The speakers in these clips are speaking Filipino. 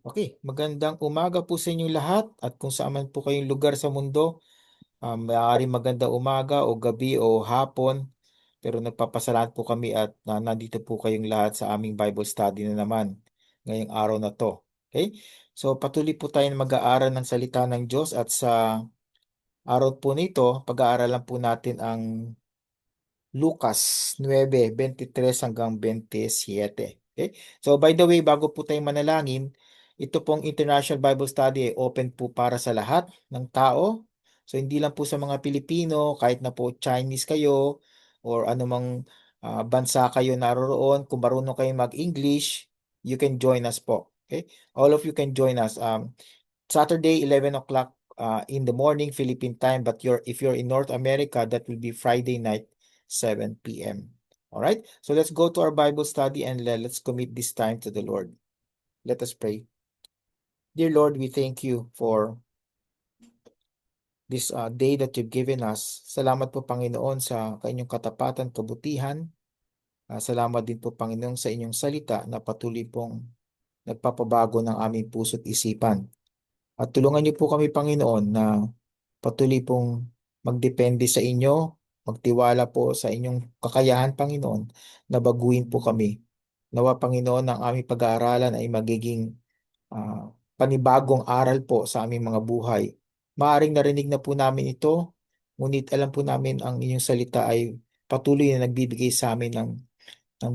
Okay, magandang umaga po sa inyong lahat at kung saan man po kayong lugar sa mundo, maaaring magandang umaga o gabi o hapon, pero nagpapasalamat po kami at nandito po kayong lahat sa aming Bible study na naman ngayong araw na to. Okay? So patuloy po tayo na mag-aaral ng salita ng Diyos at sa araw po nito, pag-aaralan po natin ang Lucas 9:23 hanggang 27. Okay? So by the way, bago po tayo manalangin, ito pong International Bible Study ay open po para sa lahat ng tao. So hindi lang po sa mga Pilipino, kahit na po Chinese kayo or anumang bansa kayo naroroon, kung marunong kayo mag-English, you can join us po. Okay? All of you can join us. Saturday, 11 o'clock in the morning, Philippine time. But if you're in North America, that will be Friday night, 7 p.m. All right. So let's go to our Bible study and let's commit this time to the Lord. Let us pray. Dear Lord, we thank you for this day that you've given us. Salamat po, Panginoon, sa kainyong katapatan, kabutihan. Salamat din po, Panginoon, sa inyong salita na patuloy pong nagpapabago ng aming puso't isipan. At tulungan niyo po kami, Panginoon, na patuloy pong magdepende sa inyo, magtiwala po sa inyong kakayahan, Panginoon, na baguhin po kami. Nawa, Panginoon, ang aming pag-aaralan ay magiging panibagong aral po sa aming mga buhay. Maaring narinig na po namin ito, ngunit alam po namin ang inyong salita ay patuloy na nagbibigay sa amin ng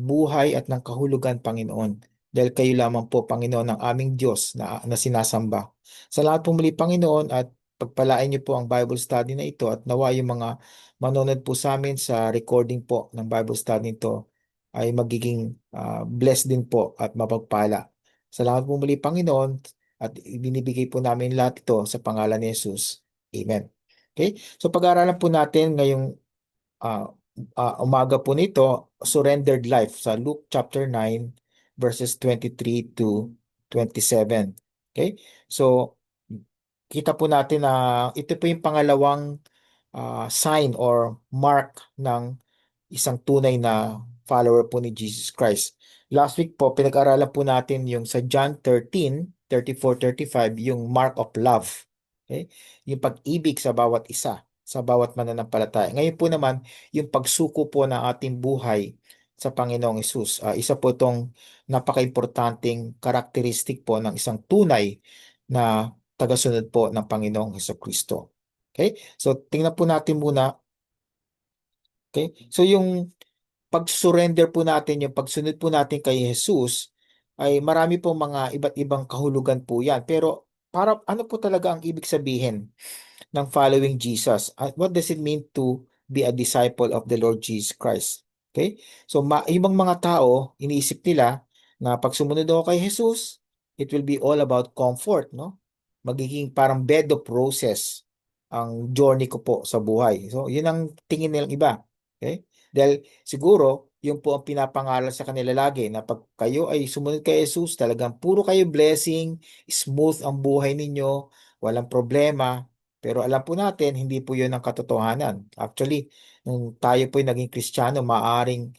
buhay at ng kahulugan, Panginoon. Dahil kayo lamang po, Panginoon, ang aming Diyos na sinasamba. Salamat po muli, Panginoon, at pagpalain niyo po ang Bible study na ito at nawa yung mga manonood po sa amin sa recording po ng Bible study nito ay magiging blessed din po at mapagpala. Salamat po muli, Panginoon, at ibinibigay po namin lahat ito sa pangalan ni Jesus. Amen. Okay? So pag-aaralan po natin ngayong ah, umaga po nito, surrendered life sa Luke chapter 9 verses 23 to 27. Okay? So kita po natin na ito po yung pangalawang sign or mark ng isang tunay na follower po ni Jesus Christ. Last week po, pinag-aralan po natin yung sa John 13:34-35, yung mark of love. Okay? Yung pag-ibig sa bawat isa, sa bawat mananampalataya. Ngayon po naman, yung pagsuko po ng ating buhay sa Panginoong Hesus. Isa po itong napaka-importanting karakteristik po ng isang tunay na tagasunod po ng Panginoong Hesus Kristo. Okay? So, tingnan po natin muna. Okay? So, yung pag-surrender po natin, yung pagsunod po natin kay Jesus, ay marami pong mga iba't ibang kahulugan po yan. Pero para ano po talaga ang ibig sabihin ng following Jesus? What does it mean to be a disciple of the Lord Jesus Christ? Okay? So, ibang mga tao, iniisip nila na pag sumunod ako kay Jesus, it will be all about comfort, no? Magiging parang bed of roses ang journey ko po sa buhay. So, yun ang tingin nilang iba. Okay? Dahil siguro, yun po ang pinapangaral sa kanila lagi na pag kayo ay sumunod kay Jesus, talagang puro kayo blessing, smooth ang buhay ninyo, walang problema. Pero alam po natin, hindi po yun ang katotohanan. Actually, nung tayo po naging Kristiyano, maaring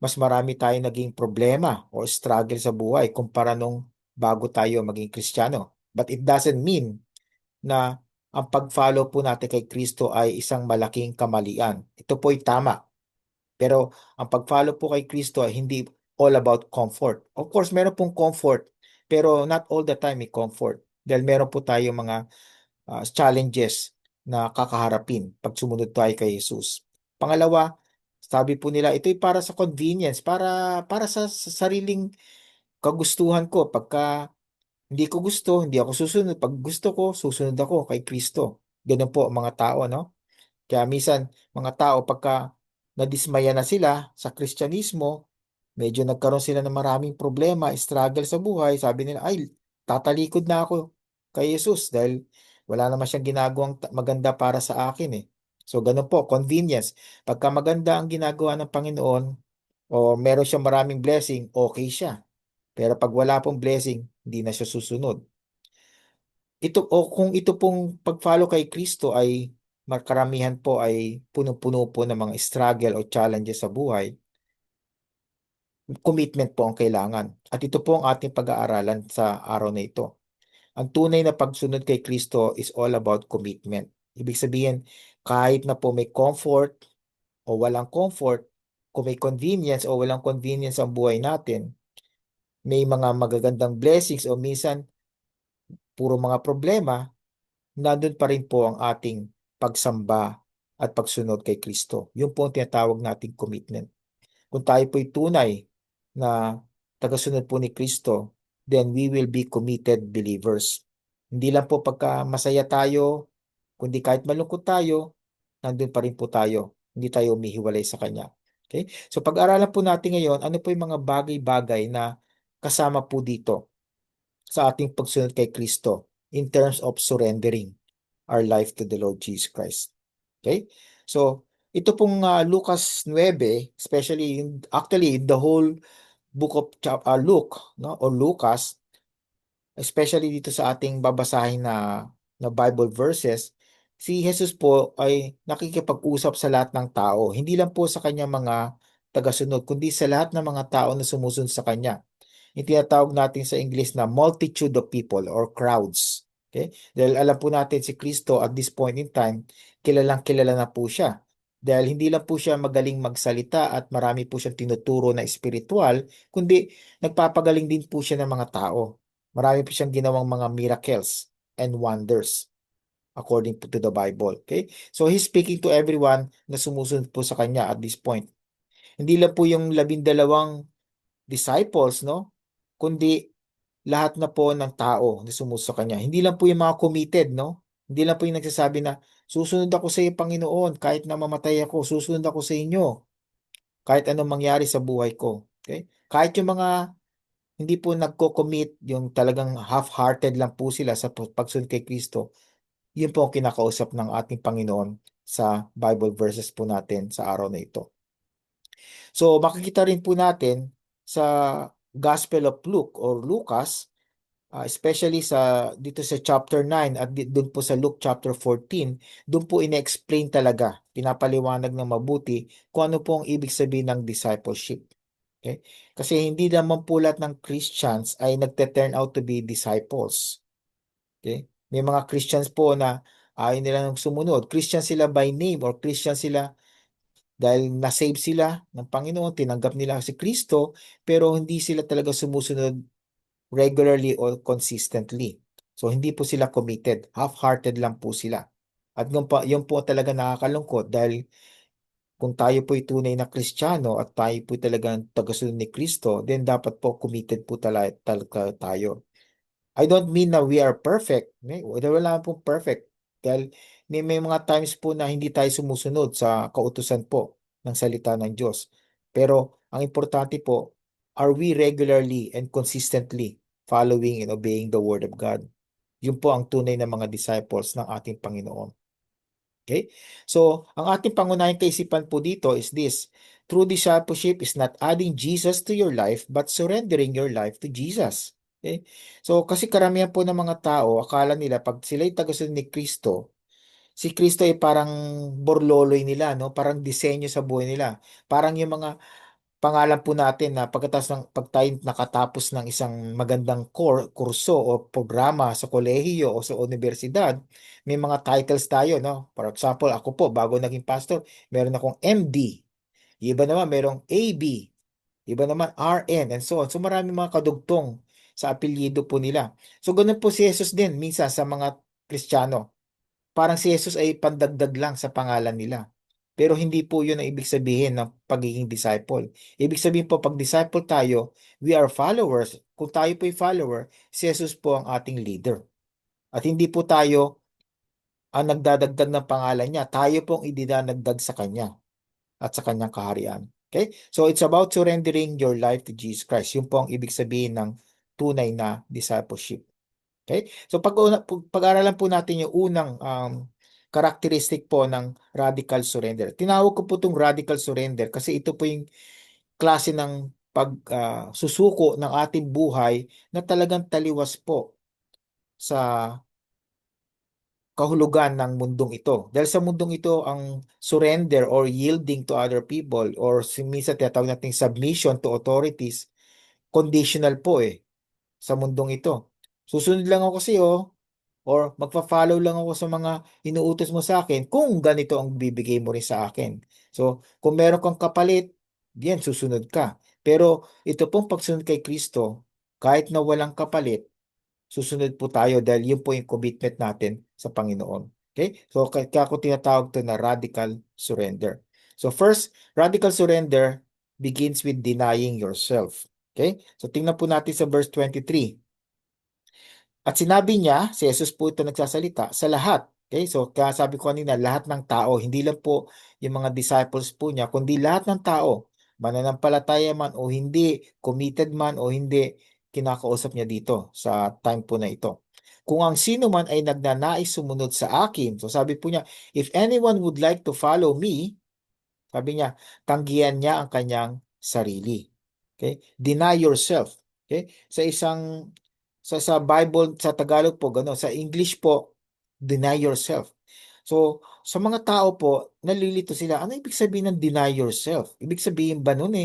mas marami tayong naging problema o struggle sa buhay kumpara nung bago tayo maging Kristiyano. But it doesn't mean na ang pag-follow po natin kay Kristo ay isang malaking kamalian. Ito po ay tama. Pero ang pag-follow po kay Kristo ay hindi all about comfort. Of course, meron pong comfort, pero not all the time may comfort. Dahil meron po tayo mga challenges na kakaharapin pag sumunod tayo kay Jesus. Pangalawa, sabi po nila, ito ay para sa convenience, para sa sariling kagustuhan ko. Pagka hindi ko gusto, hindi ako susunod. Pag gusto ko, susunod ako kay Kristo. Ganun po ang mga tao, no? Kaya minsan, mga tao, pagka nadismaya na sila sa Kristyanismo, medyo nagkaroon sila ng maraming problema, struggle sa buhay, sabi nila, ay, tatalikod na ako kay Jesus dahil wala naman siyang ginagawang maganda para sa akin eh. So, ganun po, convenience. Pagka maganda ang ginagawa ng Panginoon o meron siyang maraming blessing, okay siya. Pero pag wala pong blessing, hindi na siya susunod. Ito o kung ito pong pag-follow kay Kristo ay karamihan po ay puno-puno po ng mga struggle o challenges sa buhay, Commitment po ang kailangan. At ito po ang ating pag-aaralan sa araw na ito. Ang tunay na pagsunod kay Kristo is all about commitment. Ibig sabihin, kahit na po may comfort o walang comfort, kung may convenience o walang convenience ang buhay natin, may mga magagandang blessings o minsan puro mga problema, nandun pa rin po ang ating pagsamba at pagsunod kay Kristo. Yun po ang tinatawag nating commitment. Kung tayo po'y tunay na tagasunod po ni Kristo, then we will be committed believers. Hindi lang po pagka masaya tayo, kundi kahit malungkot tayo, nandun pa rin po tayo. Hindi tayo umihiwalay sa Kanya. Okay? So pag-aralan po natin ngayon, ano po yung mga bagay-bagay na kasama po dito sa ating pagsunod kay Kristo in terms of surrendering our life to the Lord Jesus Christ. Okay? So, ito pong Lucas 9, especially actually the whole book of Luke, no, or Lucas, especially dito sa ating babasahin na Bible verses, si Jesus po ay nakikipag-usap sa lahat ng tao, hindi lang po sa kanyang mga tagasunod, kundi sa lahat ng mga tao na sumusunod sa kanya. Yung tinatawag natin sa English na multitude of people or crowds. Okay? Dahil alam po natin si Kristo at this point in time, kilalang kilala na po siya. Dahil hindi lang po siya magaling magsalita at marami po siyang tinuturo na espiritual, kundi nagpapagaling din po siya ng mga tao. Marami po siyang ginawang mga miracles and wonders according to the Bible. Okay? So he's speaking to everyone na sumusunod po sa kanya at this point. Hindi lang po yung 12 disciples, no? Kundi lahat na po ng tao na sumusunod sa kanya. Hindi lang po yung mga committed, no? Hindi lang po yung nagsasabi na, susunod ako sa iyo, Panginoon, kahit na mamatay ako, susunod ako sa inyo, kahit anong mangyari sa buhay ko. Okay? Kahit yung mga hindi po nagko-commit, yung talagang half-hearted lang po sila sa pagsunod kay Kristo, yun po ang kinakausap ng ating Panginoon sa Bible verses po natin sa araw na ito. So makikita rin po natin sa Gospel of Luke or Lucas, especially sa dito sa chapter 9 at doon po sa Luke chapter 14, doon po ine-explain talaga, pinapaliwanag ng mabuti kung ano po ang ibig sabihin ng discipleship. Okay? Kasi hindi naman po lahat ng Christians ay nagte-turn out to be disciples. Okay? May mga Christians po na ayaw nila nang sumunod. Christian sila by name or Christian sila dahil na-save sila ng Panginoon, tinanggap nila si Kristo, pero hindi sila talaga sumusunod regularly or consistently. So hindi po sila committed, half-hearted lang po sila. At yun po talaga nakakalungkot dahil kung tayo po tunay na Kristiyano at tayo po talagang tagasunod ni Kristo, then dapat po committed po talaga tayo. I don't mean na we are perfect. Wala pong perfect. Dahil may mga times po na hindi tayo sumusunod sa kautusan po ng salita ng Diyos. Pero ang importante po, are we regularly and consistently following and obeying the Word of God? Yun po ang tunay na mga disciples ng ating Panginoon. Okay? So, ang ating pangunahing kaisipan po dito is this. True discipleship is not adding Jesus to your life, but surrendering your life to Jesus. Okay? So, kasi karamihan po ng mga tao, akala nila pag sila'y tagasunod ni Kristo, si Kristo ay parang borloloy nila, no? Parang disenyo sa buhay nila. Parang yung mga pangalan po natin na pag tayo nakatapos ng isang magandang kurso o programa sa kolehiyo o sa universidad, may mga titles tayo, no? For example, ako po, bago naging pastor, meron akong MD. Iba naman, merong AB. Iba naman RN and so on. So marami mga kadugtong sa apelyido po nila. So ganun po si Jesus din minsan sa mga Kristiyano. Parang si Jesus ay pandagdag lang sa pangalan nila. Pero hindi po yun ang ibig sabihin ng pagiging disciple. Ibig sabihin po, pag disciple tayo, we are followers. Kung tayo po ay follower, si Jesus po ang ating leader. At hindi po tayo ang nagdadagdag ng pangalan niya. Tayo po ang idinadagdag sa kanya at sa kanyang kaharian. Okay? So it's about surrendering your life to Jesus Christ. Yun po ang ibig sabihin ng tunay na discipleship. Okay? So pag-aralan po natin yung unang characteristic po ng radical surrender. Tinawag ko po itong radical surrender kasi ito po yung klase ng pagsusuko ng ating buhay na talagang taliwas po sa kahulugan ng mundong ito. Dahil sa mundong ito, ang surrender or yielding to other people or minsan tinatawag natin submission to authorities, conditional po sa mundong ito. Susunod lang ako sa iyo or magfa-follow lang ako sa mga inuutos mo sa akin kung ganito ang bibigay mo rin sa akin. So, kung meron kang kapalit, yan, susunod ka. Pero ito pong pagsunod kay Kristo, kahit na walang kapalit, susunod po tayo dahil yun po yung commitment natin sa Panginoon. Okay? So, kaya ko tinatawag to na radical surrender. So, first, radical surrender begins with denying yourself. Okay? So, tingnan po natin sa verse 23. At sinabi niya, si Jesus po ito nagsasalita, sa lahat. Okay? So, kaya sabi ko kanina, lahat ng tao, hindi lang po yung mga disciples po niya, kundi lahat ng tao, mananampalataya man o hindi, committed man o hindi, kinakausap niya dito sa time po na ito. Kung ang sino man ay nagnanais sumunod sa akin, so sabi po niya, if anyone would like to follow me, sabi niya, tanggihan niya ang kanyang sarili. Okay? Deny yourself. Okay? Sa Bible sa Tagalog po gano, sa English po deny yourself. So, sa mga tao po, nalilito sila. Ano ibig sabihin ng deny yourself? Ibig sabihin ba nun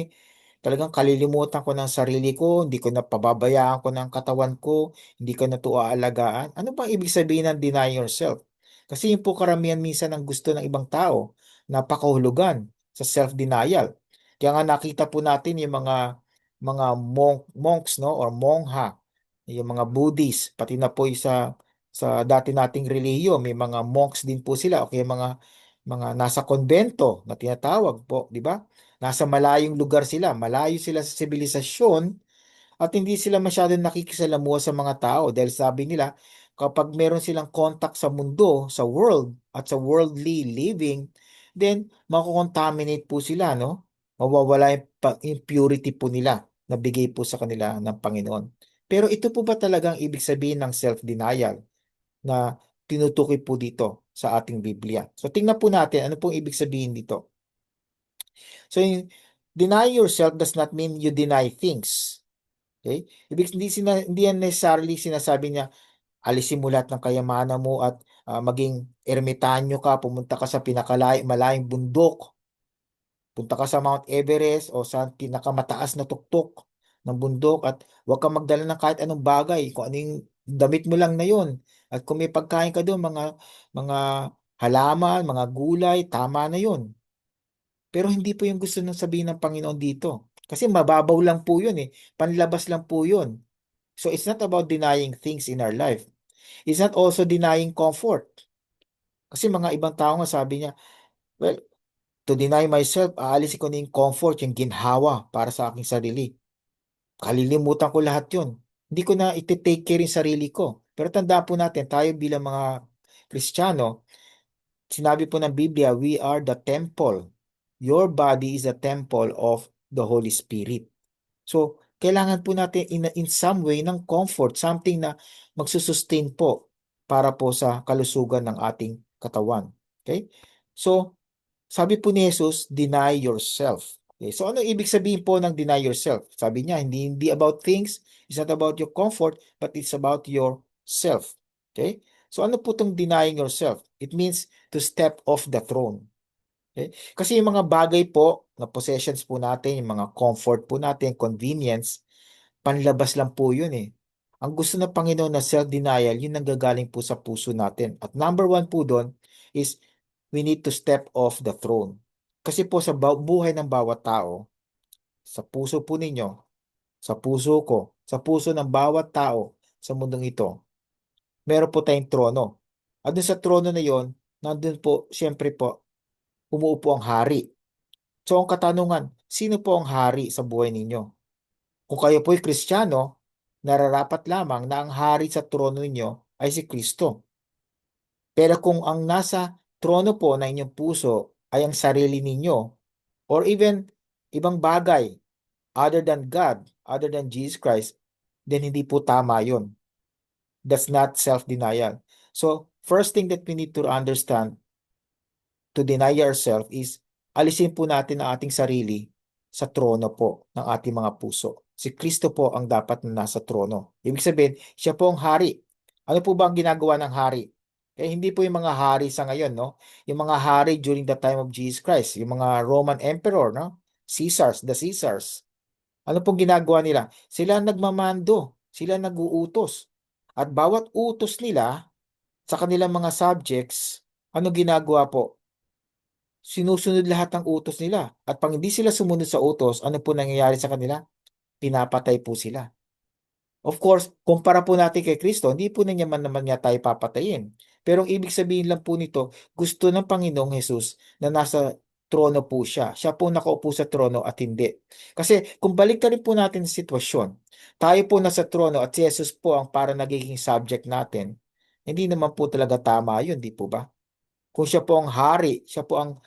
talagang kalilimutan ko ng sarili ko, hindi ko na pababayaan ko ng katawan ko, hindi ko na ito aalagaan? Ano bang ibig sabihin ng deny yourself? Kasi yun po karamihan minsan ang gusto ng ibang tao, napakahulugan sa self-denial. Kaya nga nakita po natin yung mga monks no or mongha, yung mga Buddhist, pati na po sa dati nating relihiyon, may mga monks din po sila o kaya mga nasa konbento na tinatawag po, di ba? Nasa malayong lugar sila, malayo sila sa sibilisasyon at hindi sila masyadong nakikisalamuha sa mga tao dahil sabi nila kapag meron silang contact sa mundo, sa world at sa worldly living, then makukontaminate po sila, no? Mawawala yung purity po nila na bigay po sa kanila ng Panginoon. Pero ito po ba talagang ibig sabihin ng self-denial na tinutukoy po dito sa ating Biblia? So tingnan po natin ano pong ibig sabihin dito. So yung deny yourself does not mean you deny things. Okay? Hindi yan necessarily sinasabi niya alisin mo lahat ng kayamanan mo at maging ermitanyo ka, pumunta ka sa malayong bundok, punta ka sa Mount Everest o sa pinakamataas na tuktok ng bundok at huwag kang magdala ng kahit anong bagay, kung ano yung damit mo lang na yun. At kung may pagkain ka doon, mga halaman, mga gulay, tama na yun. Pero hindi po yung gusto nang sabihin ng Panginoon dito. Kasi mababaw lang po yun Panlabas lang po yun. So it's not about denying things in our life. It's not also denying comfort. Kasi mga ibang tao nga sabi niya, well, to deny myself, aalisin ko na yung comfort, yung ginhawa para sa aking sarili. Kalilimutan ko lahat yun. Hindi ko na iti-take care yung sarili ko. Pero tanda po natin, tayo bilang mga Kristiyano, sinabi po ng Biblia, we are the temple. Your body is the temple of the Holy Spirit. So, kailangan po natin in some way ng comfort, something na magsusustain po para po sa kalusugan ng ating katawan. Okay? So, sabi po ni Jesus, deny yourself. Okay? So, ano ibig sabihin po ng deny yourself? Sabi niya, hindi about things, it's not about your comfort, but it's about yourself. Okay? So, ano po itong denying yourself? It means to step off the throne. Okay? Kasi yung mga bagay po na possessions po natin, yung mga comfort po natin, convenience, panlabas lang po yun Ang gusto ng Panginoon na self-denial, yun nanggagaling po sa puso natin. At number one po doon is we need to step off the throne. Kasi po sa buhay ng bawat tao, sa puso po ninyo, sa puso ko, sa puso ng bawat tao sa mundong ito, meron po tayong trono. At dun sa trono na yon, nandun po, siyempre po, umuupo ang hari. So ang katanungan, sino po ang hari sa buhay ninyo? Kung kayo po'y Kristiyano, nararapat lamang na ang hari sa trono ninyo ay si Kristo. Pero kung ang nasa trono po na inyong puso ay ang sarili ninyo, or even ibang bagay other than God, other than Jesus Christ, then hindi po tama yun. That's not self-denial. So, first thing that we need to understand to deny ourselves is alisin po natin ang ating sarili sa trono po ng ating mga puso. Si Kristo po ang dapat na nasa trono. Ibig sabihin, siya po ang hari. Ano po ba ang ginagawa ng hari? Kaya hindi po yung mga hari sa ngayon, no? Yung mga hari during the time of Jesus Christ, yung mga Roman Emperor, no? Caesars, the Caesars. Ano pong ginagawa nila? Sila ang nagmamando, sila nag-uutos. At bawat utos nila sa kanilang mga subjects, ano ginagawa po? Sinusunod lahat ng utos nila. At pag hindi sila sumunod sa utos, ano po nangyayari sa kanila? Pinapatay po sila. Of course, kumpara po natin kay Kristo, hindi po na niya man naman niya tayo papatayin. Pero ang ibig sabihin lang po nito, gusto ng Panginoong Hesus na nasa trono po siya. Siya po nakaupo sa trono at hindi. Kasi kung balik rin po natin sa sitwasyon, tayo po nasa trono at si Jesus po ang para nagiging subject natin, hindi naman po talaga tama yun, di po ba? Kung siya po ang hari, siya po ang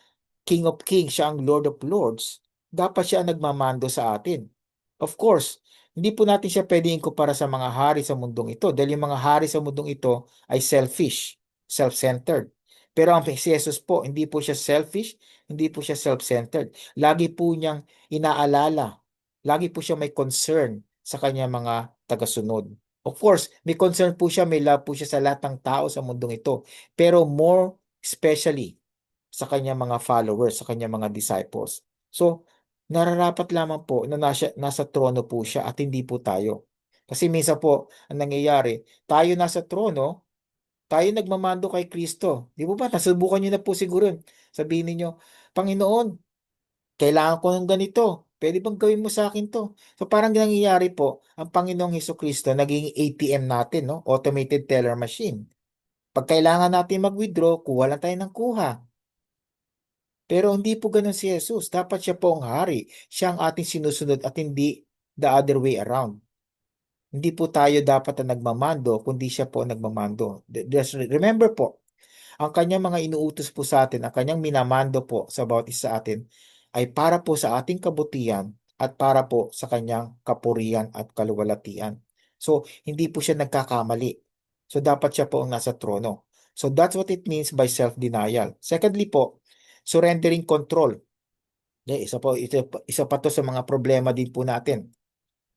King of Kings, siya ang Lord of Lords, dapat siya ang nagmamando sa atin. Of course, hindi po natin siya pwedeng ikumpara sa mga hari sa mundong ito dahil yung mga hari sa mundong ito ay selfish, self-centered. Pero ang si Jesus po, hindi po siya selfish, hindi po siya self-centered. Lagi po niyang inaalala, lagi po siya may concern sa kanya mga tagasunod. Of course, may concern po siya, may love po siya sa lahat ng tao sa mundong ito. Pero more especially sa kanyang mga followers, sa kanyang mga disciples. So, nararapat lamang po na nasa trono po siya at hindi po tayo. Kasi minsan po, ang nangyayari, tayo nasa trono, tayo nagmamando kay Kristo. Di po ba? Nasubukan niyo na po siguro yun. Sabihin niyo, Panginoon, kailangan ko ng ganito. Pwede bang gawin mo sa akin to? So parang nangyayari po, ang Panginoong Hesus Kristo naging ATM natin, no? Automated teller machine. Pag kailangan natin mag-withdraw, kuha lang tayo ng kuha. Pero hindi po ganun si Jesus. Dapat siya po ang hari. Siya ang ating sinusunod at hindi the other way around. Hindi po tayo dapat ang nagmamando, kundi siya po ang nagmamando. Remember po, ang kanyang mga inuutos po sa atin, ang kanyang minamando po sa bawat isa sa atin, ay para po sa ating kabutihan at para po sa kanyang kapurihan at kaluwalhatian. So, hindi po siya nagkakamali. So, dapat siya po ang nasa trono. So, that's what it means by self-denial. Secondly po, surrendering control. Isa pa to sa mga problema din po natin.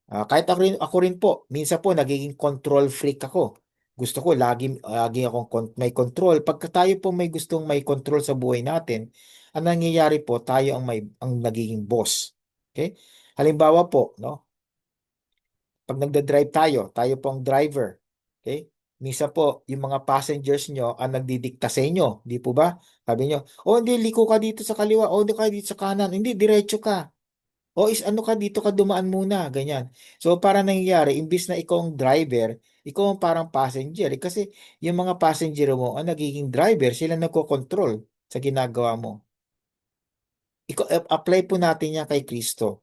Kahit ako rin po, minsan po nagiging control freak ako. Gusto ko lagi akong may control. Pagka tayo po may gustong may control sa buhay natin, ang nangyayari po, tayo ang nagiging boss. Okay? Halimbawa po, no? Pag nagda-drive tayo po ang driver. Okay? Minsan po, yung mga passengers nyo ang nagdidikta sa inyo. Di po ba? Sabi nyo, oh hindi, liko ka dito sa kaliwa, oh hindi ka dito sa kanan. Hindi, diretso ka. O is ano ka dito ka dumaan muna, ganyan. So para nangyayari, imbis na ikaw ang driver, ikaw ang parang passenger. Kasi yung mga passenger mo ang nagiging driver, sila nagko-control sa ginagawa mo. Apply po natin yan kay Kristo.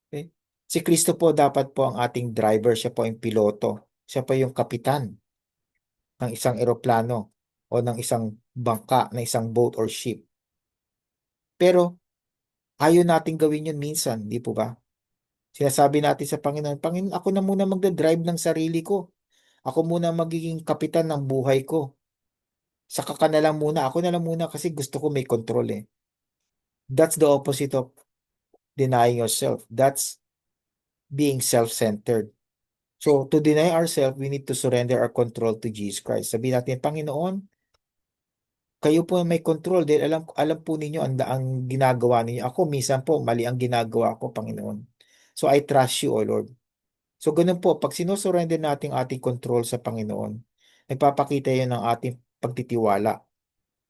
Okay? Si Kristo po dapat po ang ating driver, siya po yung piloto, siya po yung kapitan ng isang eroplano o ng isang bangka, ng isang boat or ship. Pero ayaw natin gawin yun minsan, di po ba? Sinasabi natin sa Panginoon, Panginoon, ako na muna magdadrive ng sarili ko. Ako muna magiging kapitan ng buhay ko. Saka ka na lang muna, ako na lang muna kasi gusto ko may control eh. That's the opposite of denying yourself. That's being self-centered. So, to deny ourselves, we need to surrender our control to Jesus Christ. Sabihin natin, Panginoon, kayo po ang may control dahil alam po ninyo ang ginagawa ninyo. Ako, minsan po, mali ang ginagawa ko, Panginoon. So, I trust you, O Lord. So, ganun po, pag sinusurrender natin ating control sa Panginoon, nagpapakita yun ng ating pagtitiwala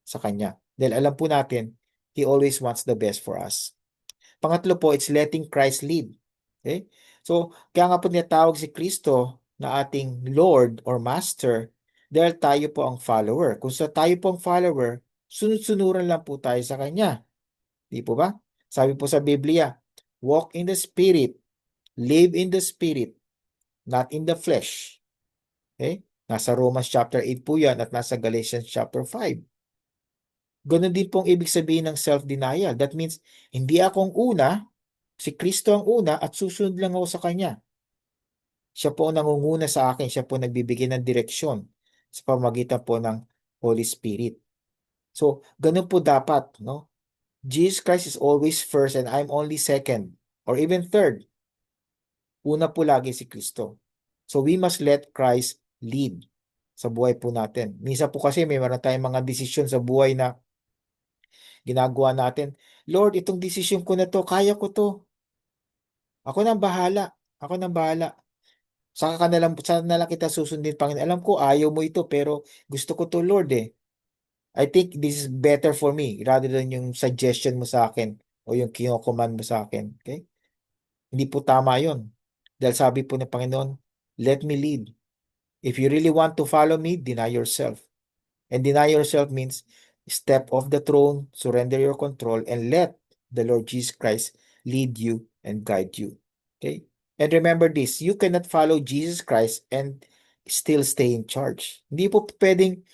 sa Kanya. Dahil alam po natin, He always wants the best for us. Pangatlo po, it's letting Christ lead. Okay? So, kaya nga po tinatawag si Kristo na ating Lord or Master dahil tayo po ang follower. Kung sa tayo po ang follower, sunod-sunuran lang po tayo sa Kanya. Di po ba? Sabi po sa Biblia, walk in the Spirit, live in the Spirit, not in the flesh. Okay? Nasa Romans chapter 8 po yan at nasa Galatians chapter 5. Ganun din pong ibig sabihin ng self-denial. That means, hindi akong una, si Kristo ang una at susunod lang ako sa Kanya. Siya po ang nangunguna sa akin, siya po nagbibigay ng direksyon sa pamagitan po ng Holy Spirit. So, ganun po dapat, no? Jesus Christ is always first and I'm only second or even third. Una po lagi si Kristo. So, we must let Christ lead sa buhay po natin. Minsan po kasi may meron tayong mga desisyon sa buhay na ginagawa natin. Lord, itong desisyon ko na to, kaya ko to. Ako nang bahala. Ako nang bahala. Saka na lang kita susundin, Panginoon. Alam ko, ayaw mo ito, pero gusto ko to, Lord eh. I think this is better for me rather than yung suggestion mo sa akin o yung kino-command mo sa akin. Okay? Hindi po tama yun. Dahil sabi po ng Panginoon, let me lead. If you really want to follow me, deny yourself. And deny yourself means step off the throne, surrender your control, and let the Lord Jesus Christ lead you and guide you. Okay? And remember this, you cannot follow Jesus Christ and still stay in charge. Hindi po pwedeng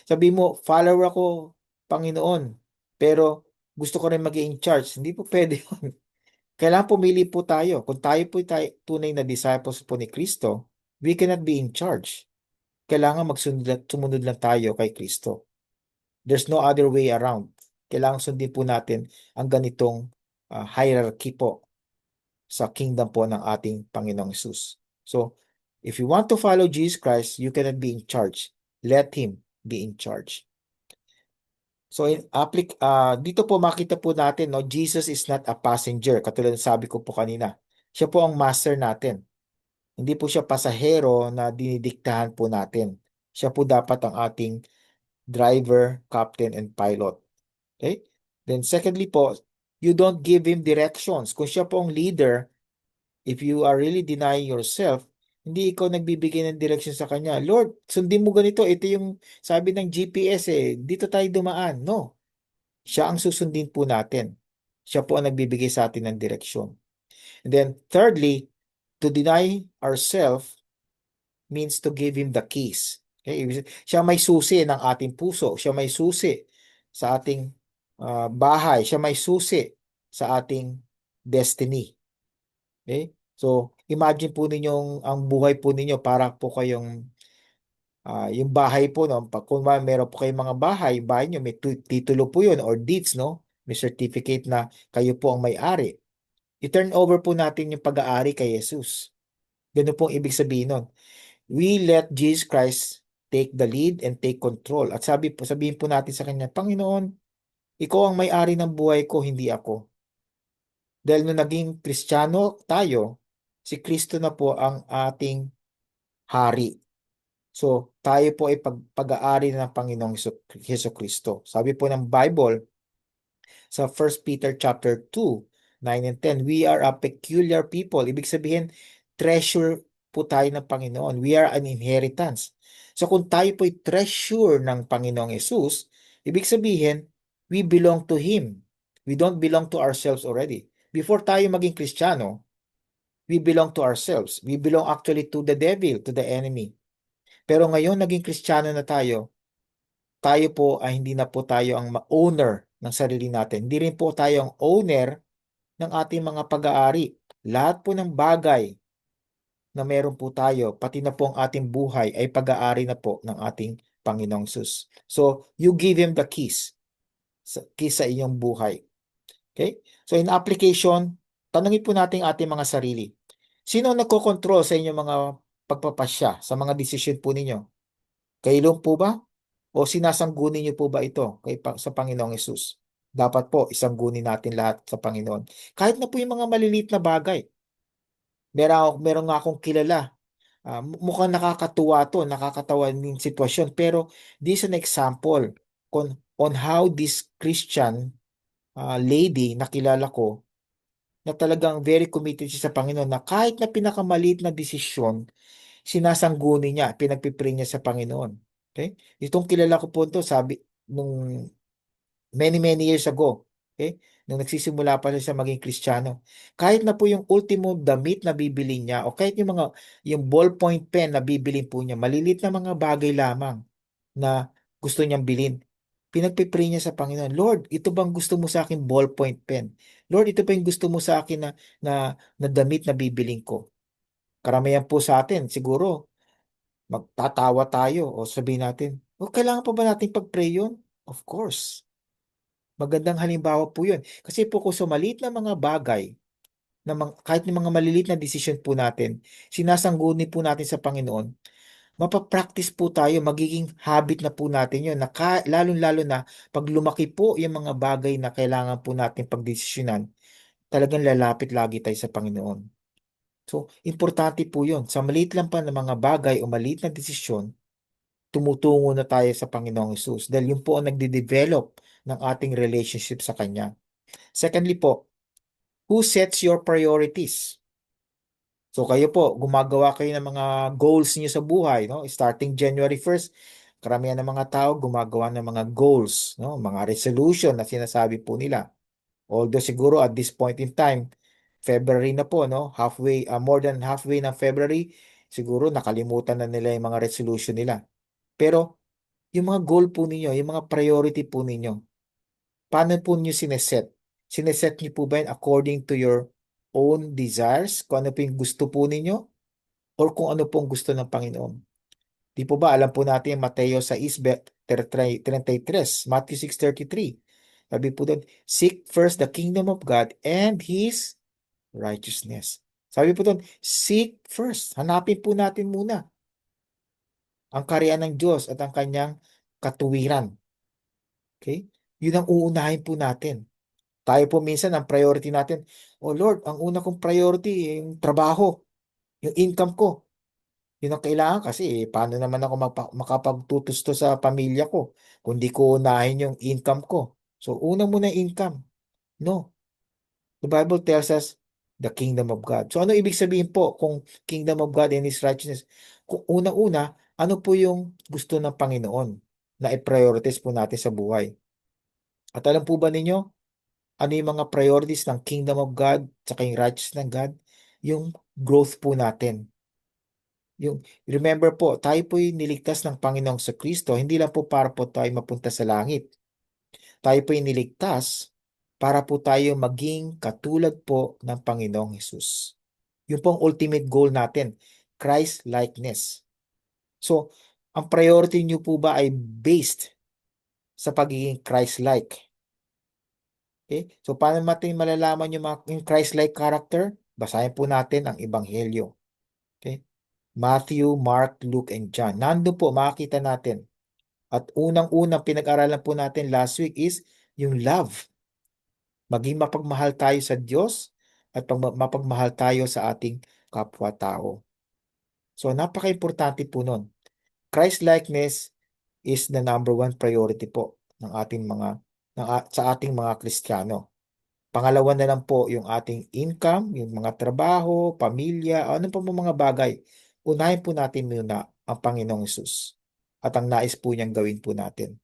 sabi mo, follower ako, Panginoon, pero gusto ko rin maging in charge. Hindi po pwede yun. Kailangan pumili po tayo. Kung tayo tunay na disciples po ni Kristo, we cannot be in charge. Kailangan sumunod lang tayo kay Kristo. There's no other way around. Kailangan sundin po natin ang ganitong hierarchy po sa kingdom po ng ating Panginoong Hesus. So, if you want to follow Jesus Christ, you cannot be in charge. Let Him be in charge. So, dito po makita po natin, no, Jesus is not a passenger. Katulad ng sabi ko po kanina. Siya po ang master natin. Hindi po siya pasahero na dinidiktahan po natin. Siya po dapat ang ating driver, captain, and pilot. Okay? Then secondly po, you don't give him directions. Kung siya po ang leader, if you are really denying yourself, hindi ikaw nagbibigay ng direction sa kanya. Lord, sundin mo ganito. Ito yung sabi ng GPS eh. Dito tayo dumaan. No. Siya ang susundin po natin. Siya po ang nagbibigay sa atin ng direksyon. And then thirdly, to deny ourselves means to give him the keys. Okay? Siya may susi ng ating puso. Siya may susi sa ating bahay. Siya may susi sa ating destiny. Okay? So, imagine po ninyong ang buhay po ninyo para po kayong yung bahay po, no? Kung meron po kayong mga bahay nyo, may titulo po yun or deeds, no? May certificate na kayo po ang may-ari. I-turn over po natin yung pag-aari kay Jesus. Ganun po ang ibig sabihin nun. We let Jesus Christ take the lead and take control. At sabihin po natin sa Kanya, Panginoon, Ikaw ang may-ari ng buhay ko, hindi ako. Dahil nung naging Kristiyano tayo, si Kristo na po ang ating hari. So, tayo po ay pag-aari ng Panginoong Heso Kristo. Sabi po ng Bible sa 1 Peter chapter 2, 9 and 10, we are a peculiar people. Ibig sabihin, treasure po tayo ng Panginoon. We are an inheritance. So kung tayo po ay treasure ng Panginoong Yesus, ibig sabihin, we belong to Him. We don't belong to ourselves already. Before tayo maging Kristiyano, we belong to ourselves. We belong actually to the devil, to the enemy. Pero ngayon naging Kristiyano na tayo po ay hindi na po tayo ang owner ng sarili natin. Hindi rin po tayo ang owner ng ating mga pag-aari. Lahat po ng bagay na meron po tayo, pati na po ang ating buhay ay pag-aari na po ng ating Panginoong Sus. So, you give Him the keys sa iyong buhay. Okay? So, in application, tanungin po natin ating mga sarili. Sino ang nagkokontrol sa inyong mga pagpapasya, sa mga desisyon po ninyo? Kayo po ba? O sinasanggunin niyo po ba ito sa Panginoong Yesus? Dapat po isanggunin natin lahat sa Panginoon. Kahit na po yung mga maliliit na bagay. Meron nga akong kilala. Mukhang nakakatuwa to, nakakatawa yung sitwasyon. Pero this is an example on how this Christian lady na kilala ko na talagang very committed siya sa Panginoon na kahit na pinakamaliit na desisyon, sinasangguni niya, pinagpipray niya sa Panginoon. Okay? Itong kilala ko po ito, sabi, nung many years ago, okay? Nung nagsisimula pa siya maging Kristiyano. Kahit na po yung ultimo damit na bibili niya o kahit yung ballpoint pen na bibili po niya, malilit na mga bagay lamang na gusto niyang bilhin. Pinagpipray niya sa Panginoon, Lord, ito bang gusto mo sa akin ballpoint pen? Lord, ito ba yung gusto mo sa akin na damit na bibiling ko? Karamihan po sa atin, siguro, magtatawa tayo o sabihin natin, kailangan pa ba natin pag-pray yun? Of course. Magandang halimbawa po yun. Kasi po kung sa maliit na mga bagay, kahit yung mga maliliit na desisyon po natin, sinasangguni po natin sa Panginoon, Mapapractice po tayo, magiging habit na po natin yun, lalong-lalo na pag lumaki po yung mga bagay na kailangan po natin pagdesisyonan, talagang lalapit lagi tayo sa Panginoon. So, importante po yun. Sa maliit lang pa ng mga bagay o maliit na desisyon, tumutungo na tayo sa Panginoong Hesus dahil yun po ang nagde-develop ng ating relationship sa Kanya. Secondly po, who sets your priorities? So kayo po, gumagawa kayo ng mga goals niyo sa buhay, no? Starting January 1st, karamihan ng mga tao gumagawa ng mga goals, no? Mga resolution na sinasabi po nila. Although siguro at this point in time, February na po, no? Halfway, more than halfway ng February, siguro nakalimutan na nila yung mga resolution nila. Pero yung mga goal po ninyo, yung mga priority po ninyo, paano po niyo sineset? Sineset niyo po ba yun according to your own desires? Kung ano po yung gusto po ninyo? Or kung ano po ang gusto ng Panginoon? Di po ba alam po natin yung Mateo 6:33, Matthew 6:33. Sabi po doon, seek first the kingdom of God and His righteousness. Sabi po doon, seek first. Hanapin po natin muna ang kaharian ng Diyos at ang kanyang katuwiran. Okay? Yun ang uunahin po natin. Tayo po minsan, ang priority natin, oh Lord, ang una kong priority, yung trabaho, yung income ko. Yun ang kailangan kasi paano naman ako makapagtutusto sa pamilya ko kung di ko unahin yung income ko. So, una muna yung income. No. The Bible tells us the kingdom of God. So, ano ibig sabihin po kung kingdom of God and His righteousness? Kung una-una, ano po yung gusto ng Panginoon na i-prioritize po natin sa buhay? At alam po ba ninyo, ano yung mga priorities ng kingdom of God sa yung righteousness ng God? Yung growth po natin. Yung, remember po, tayo po'y niligtas ng Panginoong sa Kristo, hindi lang po para po tayo mapunta sa langit. Tayo po'y niligtas para po tayo maging katulad po ng Panginoong Hesus. Yun po ang ultimate goal natin, Christ-likeness. So, ang priority niyo po ba ay based sa pagiging Christ-like? Okay? So, paano natin malalaman yung Christ-like character? Basahin po natin ang Ebanghelyo. Okay? Matthew, Mark, Luke, and John. Nando po, makikita natin. At unang-unang pinag-aralan po natin last week is yung love. Maging mapagmahal tayo sa Diyos at mapagmahal tayo sa ating kapwa-tao. So, napaka-importante po nun. Christ-likeness is the number one priority po ng ating sa ating mga Kristiyano. Pangalawa na lang po yung ating income, yung mga trabaho, pamilya, ano pa mga bagay. Unahin po natin muna ang Panginoong Hesus at ang nais po niyang gawin po natin.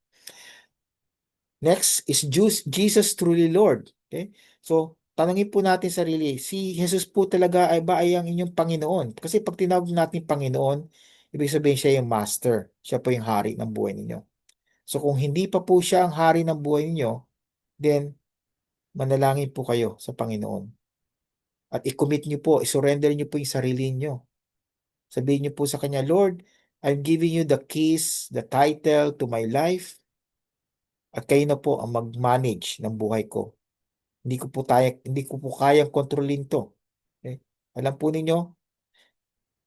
Next is Jesus truly Lord. Okay? So, tanongin po natin sarili, si Jesus po talaga ay ang inyong Panginoon? Kasi pag tinawag natin Panginoon, ibig sabihin siya yung master. Siya po yung hari ng buhay ninyo. So, kung hindi pa po siya ang hari ng buhay ninyo, then manalangin po kayo sa Panginoon. At i-commit niyo po, i-surrender niyo po yung sarili niyo. Sabihin niyo po sa Kanya, Lord, I'm giving you the keys, the title to my life, at kayo na po ang mag-manage ng buhay ko. Hindi ko po kayang kontrolin to. Okay? Alam po ninyo,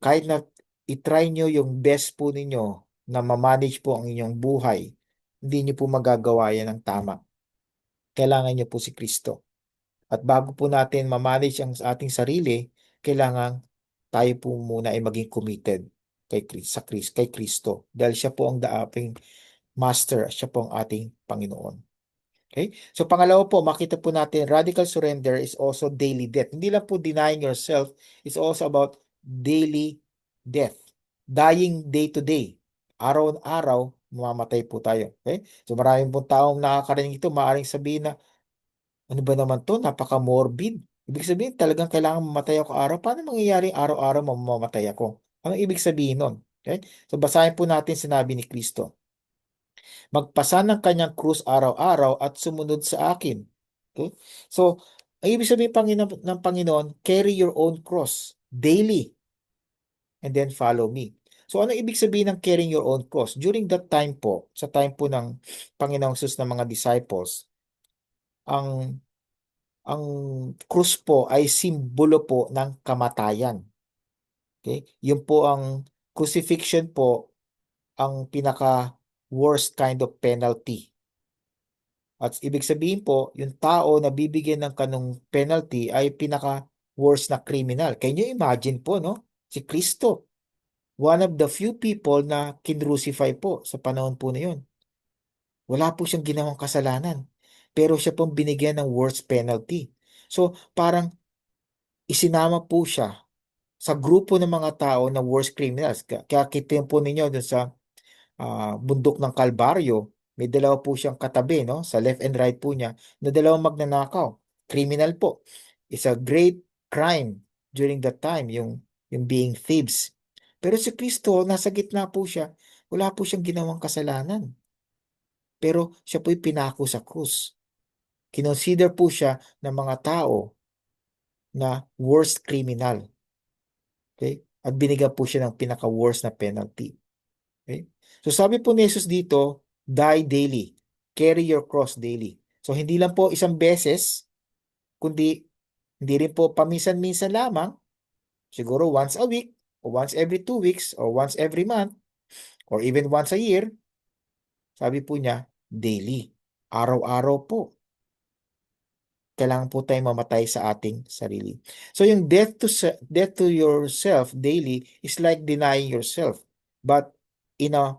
kahit na i-try nyo yung best po ninyo na ma-manage po ang inyong buhay, hindi nyo po magagawa yan ng tama. Kailangan nyo po si Kristo. At bago po natin ma-manage ang ating sarili, kailangan tayo po muna ay maging committed kay Kristo. Dahil siya po ang daaping master, siya po ang ating Panginoon. Okay? So pangalawa po, makita po natin, radical surrender is also daily death. Hindi lang po denying yourself, it's also about daily death. Dying day to day. Araw-araw, mamamatay po tayo. Okay? So maraming pong taong nakakarinig ito, maaaring sabihin na, ano ba naman to? Napaka-morbid. Ibig sabihin, talagang kailangan mamatay ako araw. Paano mangyayari araw-araw mamamatay ako? Anong ibig sabihin nun? Okay? So basahin po natin sinabi ni Kristo. Magpasa ng kanyang krus araw-araw at sumunod sa akin. Okay? So, ang ibig sabihin ng Panginoon, carry your own cross daily and then follow me. So, ano ibig sabihin ng carrying your own cross? During that time po, sa time po ng Panginoong Sus ng mga disciples, ang ang krus po ay simbolo po ng kamatayan. Okay? Yun po ang crucifixion po ang pinaka worst kind of penalty. At ibig sabihin po, yung tao na bibigyan ng kanong penalty ay pinaka worst na criminal. Can you imagine po, no? Si Kristo, one of the few people na kinrucify po sa panahon po na yun. Wala po siyang ginawang kasalanan. Pero siya pong binigyan ng worst penalty. So, parang isinama po siya sa grupo ng mga tao na worst criminals. Kaya kita po ninyo dun sa bundok ng Kalbaryo, may dalawa po siyang katabi, no? Sa left and right po niya, na dalawang magnanakaw. Criminal po. It's a great crime during that time, yung being thieves. Pero si Kristo, nasa gitna po siya. Wala po siyang ginawang kasalanan. Pero siya po'y pinako sa krus. Kinonsider po siya ng mga tao na worst criminal. Okay? At binigyan po siya ng pinaka-worst na penalty. Okay? So sabi po ni Jesus dito, die daily. Carry your cross daily. So hindi lang po isang beses, kundi hindi rin po paminsan-minsan lamang, siguro once a week, or once every 2 weeks, or once every month, or even once a year, sabi po niya, daily. Araw-araw po. Kailangan po tayong mamatay sa ating sarili. So yung death to yourself daily is like denying yourself, but in a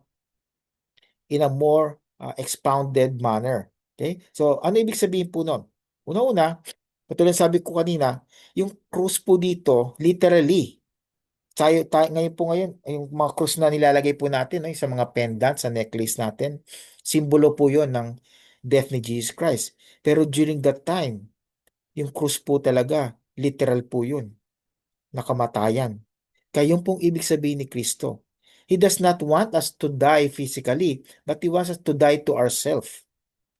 more expounded manner. Okay? So, ano ibig sabihin po nun? Una-una, katulad sabi ko kanina, yung cross po dito, literally, ngayon po ngayon, yung mga cross na nilalagay po natin sa mga pendant, sa necklace natin, simbolo po yon ng death ni Jesus Christ. Pero during that time, yung cross po talaga, literal po yun, nakamatayan. Kaya yung pong ibig sabihin ni Kristo. He does not want us to die physically, but He wants us to die to ourselves.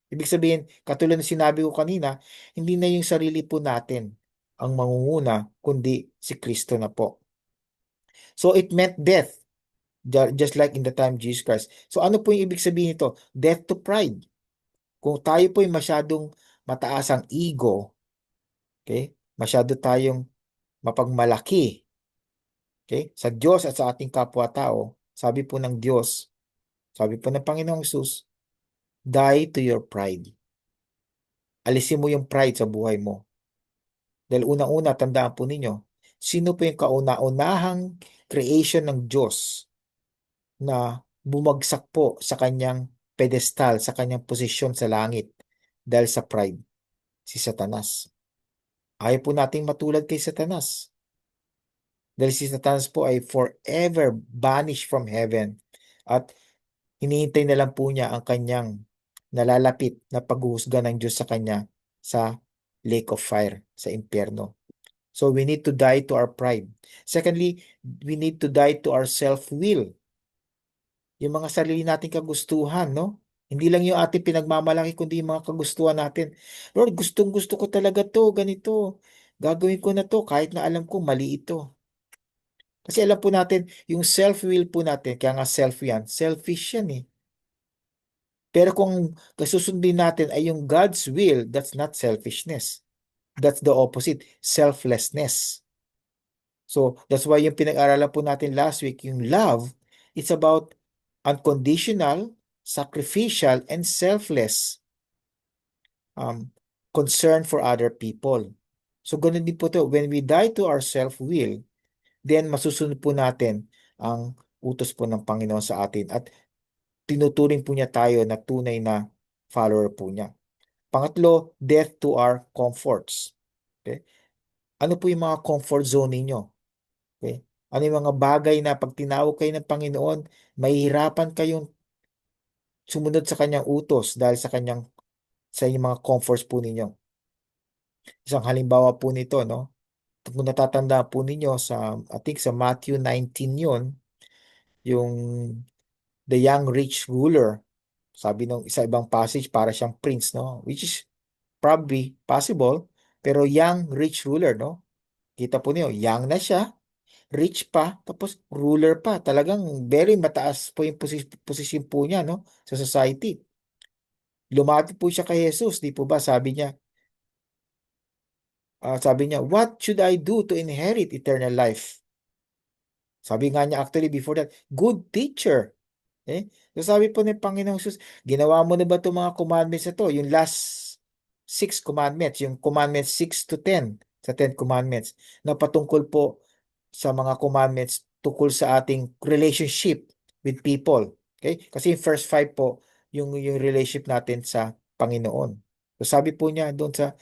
Ibig sabihin, katulad ng sinabi ko kanina, hindi na yung sarili po natin ang mangunguna, kundi si Kristo na po. So it meant death, just like in the time of Jesus Christ. So ano po yung ibig sabihin nito? Death to pride. Kung tayo po yung masyadong mataas ang ego, okay? Masyado tayong mapagmalaki, okay? Sa Diyos at sa ating kapwa-tao, sabi po ng Diyos, sabi po ng Panginoong Hesus, die to your pride. Alisin mo yung pride sa buhay mo. Dahil unang-una, tandaan po ninyo, sino po yung kauna-unahang creation ng Diyos na bumagsak po sa kanyang pedestal, sa kanyang posisyon sa langit dahil sa pride? Si Satanas. Ayaw po nating matulad kay Satanas. Dahil si Satanas po ay forever banished from heaven at hinihintay na lang po niya ang kanyang nalalapit na paghuhusga ng Diyos sa kanya sa lake of fire, sa impyerno. So we need to die to our pride. Secondly, we need to die to our self-will. Yung mga sarili nating kagustuhan, no? Hindi lang yung ating pinagmamalaki, kundi yung mga kagustuhan natin. Lord, gustong-gusto ko talaga to, ganito. Gagawin ko na to kahit na alam ko mali ito. Kasi alam po natin, yung self-will po natin, kaya nga self yan, selfish yan eh. Pero kung kasusundin natin ay yung God's will, that's not selfishness. That's the opposite, selflessness. So, that's why yung pinag-aralan po natin last week, yung love, it's about unconditional, sacrificial, and selfless concern for other people. So, ganun din po to. When we die to our self-will, then masusunod po natin ang utos po ng Panginoon sa atin at tinuturing po niya tayo na tunay na follower po niya. Pangatlo, death to our comforts. Okay? Ano po yung mga comfort zone ninyo? Okay? Ano yung mga bagay na pag tinawag kayo ng Panginoon, mahihirapan kayong sumunod sa kanyang utos dahil sa inyong mga comforts po ninyo. Isang halimbawa po nito, no? Kung natatanda po ninyo I think sa Matthew 19 yun, yung the young rich ruler, sabi ng isa ibang passage para siyang prince, no? Which is probably possible, pero young rich ruler, no? Kita po niyo, young na siya, rich pa, tapos ruler pa. Talagang very mataas po yung posisyon po niya, no? Sa society. Lumapit po siya kay Jesus, di po ba? Sabi niya, what should I do to inherit eternal life? Sabi nga niya actually before that, good teacher. Okay? So sabi po ni Panginoong Jesus, ginawa mo na ba itong mga commandments na to? Yung last 6 commandments, yung commandments 6 to 10 sa 10 commandments na patungkol po sa mga commandments tungkol sa ating relationship with people. Okay? Kasi yung first 5 po, yung relationship natin sa Panginoon. So sabi po niya doon sa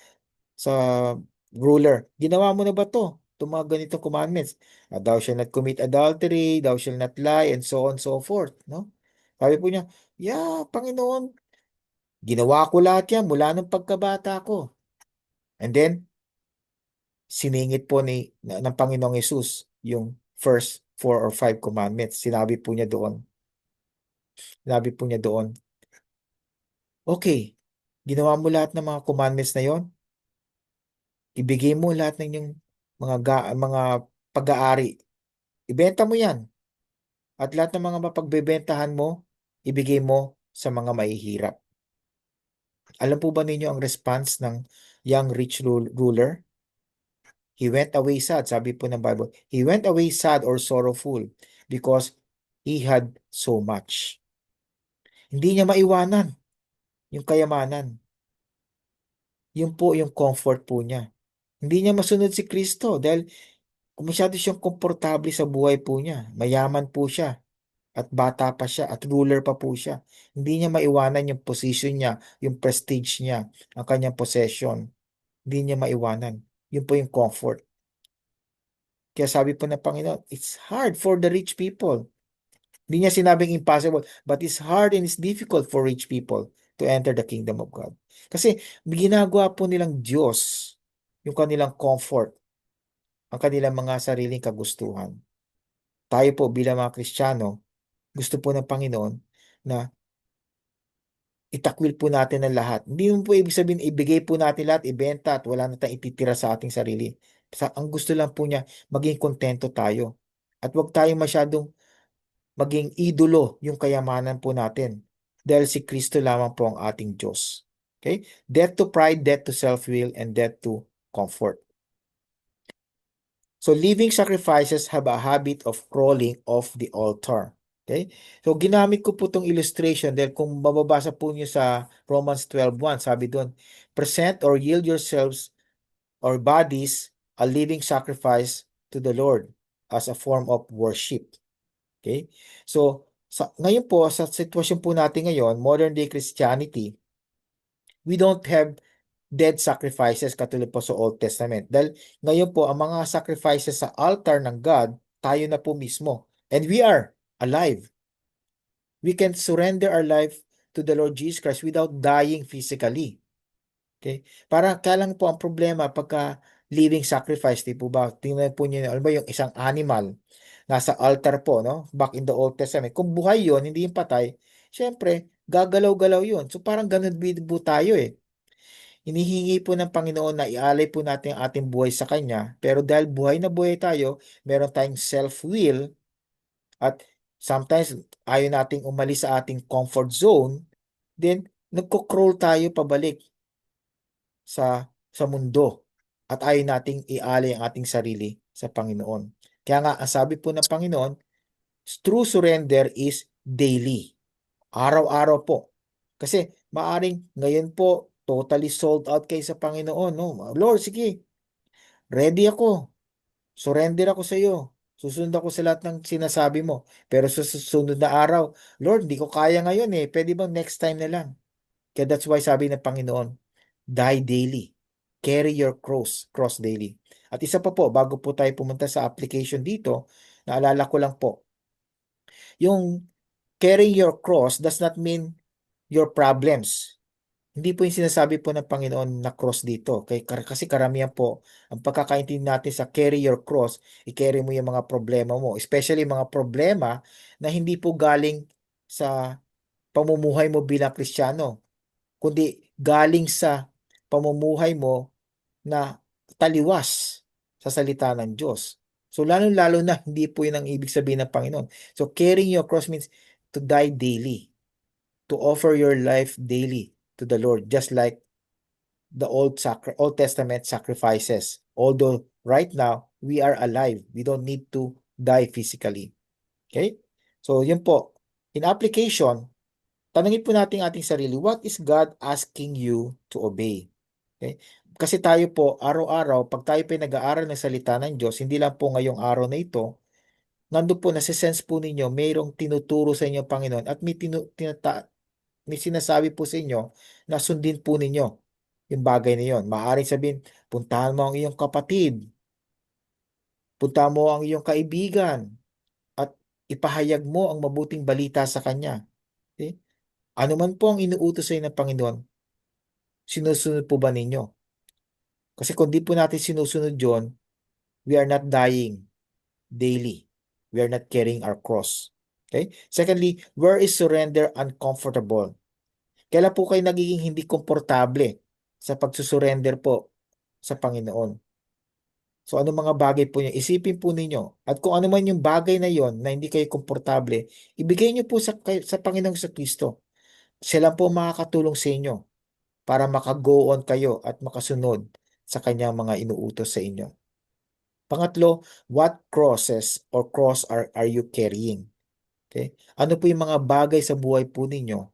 ruler, ginawa mo na ba to? Itong mga ganitong commandments. Thou shall not commit adultery, thou shall not lie, and so on, so forth. No? Sabi po niya, yeah, Panginoon, ginawa ko lahat yan mula nung pagkabata ko. And then, siningit po ng Panginoong Yesus yung first 4 or 5 commandments. Sinabi po niya doon, okay, ginawa mo lahat ng mga commandments na yon, ibigay mo lahat ng yung mga pag-aari. Ibenta mo yan. At lahat ng mga mapagbebentahan mo, ibigay mo sa mga mahihirap. Alam po ba ninyo ang response ng young rich ruler? He went away sad, sabi po ng Bible. He went away sad or sorrowful because he had so much. Hindi niya maiwanan yung kayamanan. Yun po yung comfort po niya. Hindi niya masunod si Kristo dahil masyado siyang komportable sa buhay po niya. Mayaman po siya at bata pa siya at ruler pa po siya. Hindi niya maiwanan yung position niya, yung prestige niya, ang kanyang possession. Hindi niya maiwanan. Yun po yung comfort. Kaya sabi po ng Panginoon, it's hard for the rich people. Hindi niya sinabing impossible, but it's hard and it's difficult for rich people to enter the kingdom of God. Kasi ginagawa po nilang Diyos yung kanilang comfort, ang kanilang mga sariling kagustuhan. Tayo po bilang mga Kristiyano, gusto po ng Panginoon na itakwil po natin ang lahat. Hindi mo po ibig sabihin, ibigay po natin lahat, ibenta at wala na tayong ititira sa ating sarili. Ang gusto lang po niya, maging kontento tayo. At huwag tayong masyadong maging idolo yung kayamanan po natin. Dahil si Kristo lamang po ang ating Diyos. Okay? Death to pride, death to self-will, and death to comfort. So living sacrifices have a habit of crawling off the altar. Okay? So ginamit ko po itong illustration dahil kung mababasa po niyo sa Romans 12:1, sabi doon, present or yield yourselves or bodies a living sacrifice to the Lord as a form of worship. Okay? So ngayon po, sa sitwasyon po natin ngayon, modern day Christianity, we don't have dead sacrifices katulad po sa Old Testament. Dahil ngayon po, ang mga sacrifices sa altar ng God, tayo na po mismo. And we are alive. We can surrender our life to the Lord Jesus Christ without dying physically. Okay? Para kaya lang po ang problema pagka living sacrifice, di po ba? Tingnan po niyo, alam ba yung isang animal nasa altar po, no? Back in the Old Testament. Kung buhay yon, hindi yung patay, syempre, gagalaw-galaw yun. So parang ganun po tayo eh. Hinihingi po ng Panginoon na ialay po natin ang ating buhay sa Kanya. Pero dahil buhay na buhay tayo, meron tayong self-will at sometimes ayaw nating umalis sa ating comfort zone, then nagko-crawl tayo pabalik sa mundo at ayaw nating ialay ang ating sarili sa Panginoon. Kaya nga, ang sabi po ng Panginoon, true surrender is daily. Araw-araw po. Kasi maaring ngayon po, totally sold out kayo sa Panginoon. No? Lord, sige, ready ako. Surrender ako sa iyo. Susunod ako sa lahat ng sinasabi mo. Pero sa susunod na araw, Lord, hindi ko kaya ngayon eh. Pwede bang next time na lang? Kaya that's why sabi ng Panginoon, die daily. Carry your cross daily. At isa pa po, bago po tayo pumunta sa application dito, naalala ko lang po, yung carrying your cross does not mean your problems. Hindi po yung sinasabi po ng Panginoon na cross dito. Kasi karamihan po, ang pagkakaintindi natin sa carry your cross, i-carry mo yung mga problema mo. Especially mga problema na hindi po galing sa pamumuhay mo bilang Kristiyano, kundi galing sa pamumuhay mo na taliwas sa salita ng Diyos. So lalo-lalo na hindi po yun ang ibig sabihin ng Panginoon. So carrying your cross means to die daily, to offer your life daily to the Lord, just like the Old Testament sacrifices. Although right now we are alive, we don't need to die physically. Okay? So, yun po. In application, tanungin po natin ating sarili, what is God asking you to obey? Okay? Kasi tayo po, araw-araw, pag tayo po nag-aaral ng salita ng Diyos, hindi lang po ngayong araw na ito, nandun po, nasisense po ninyo, mayroong tinuturo sa inyo, Panginoon, at may sinasabi po sa inyo na sundin po ninyo yung bagay na yun. Maaaring sabihin, puntahan mo ang iyong kapatid, puntahan mo ang iyong kaibigan, at ipahayag mo ang mabuting balita sa kanya. Okay? Ano man po ang inuutos sa inyo ng Panginoon, sinusunod po ba ninyo? Kasi kung di po natin sinusunod yon, we are not dying daily. We are not carrying our cross. Okay? Secondly, where is surrender uncomfortable? Kailan po kayo nagiging hindi komportable sa pagsusurrender po sa Panginoon? So ano mga bagay po niyo? Isipin po ninyo. At kung ano man yung bagay na yon na hindi kayo komportable, ibigay niyo po sa Panginoong sa Kristo. Siya lang po makakatulong sa inyo para maka-go on kayo at makasunod sa kanyang mga inuutos sa inyo. Pangatlo, what crosses or cross are you carrying? Okay? Ano po yung mga bagay sa buhay po ninyo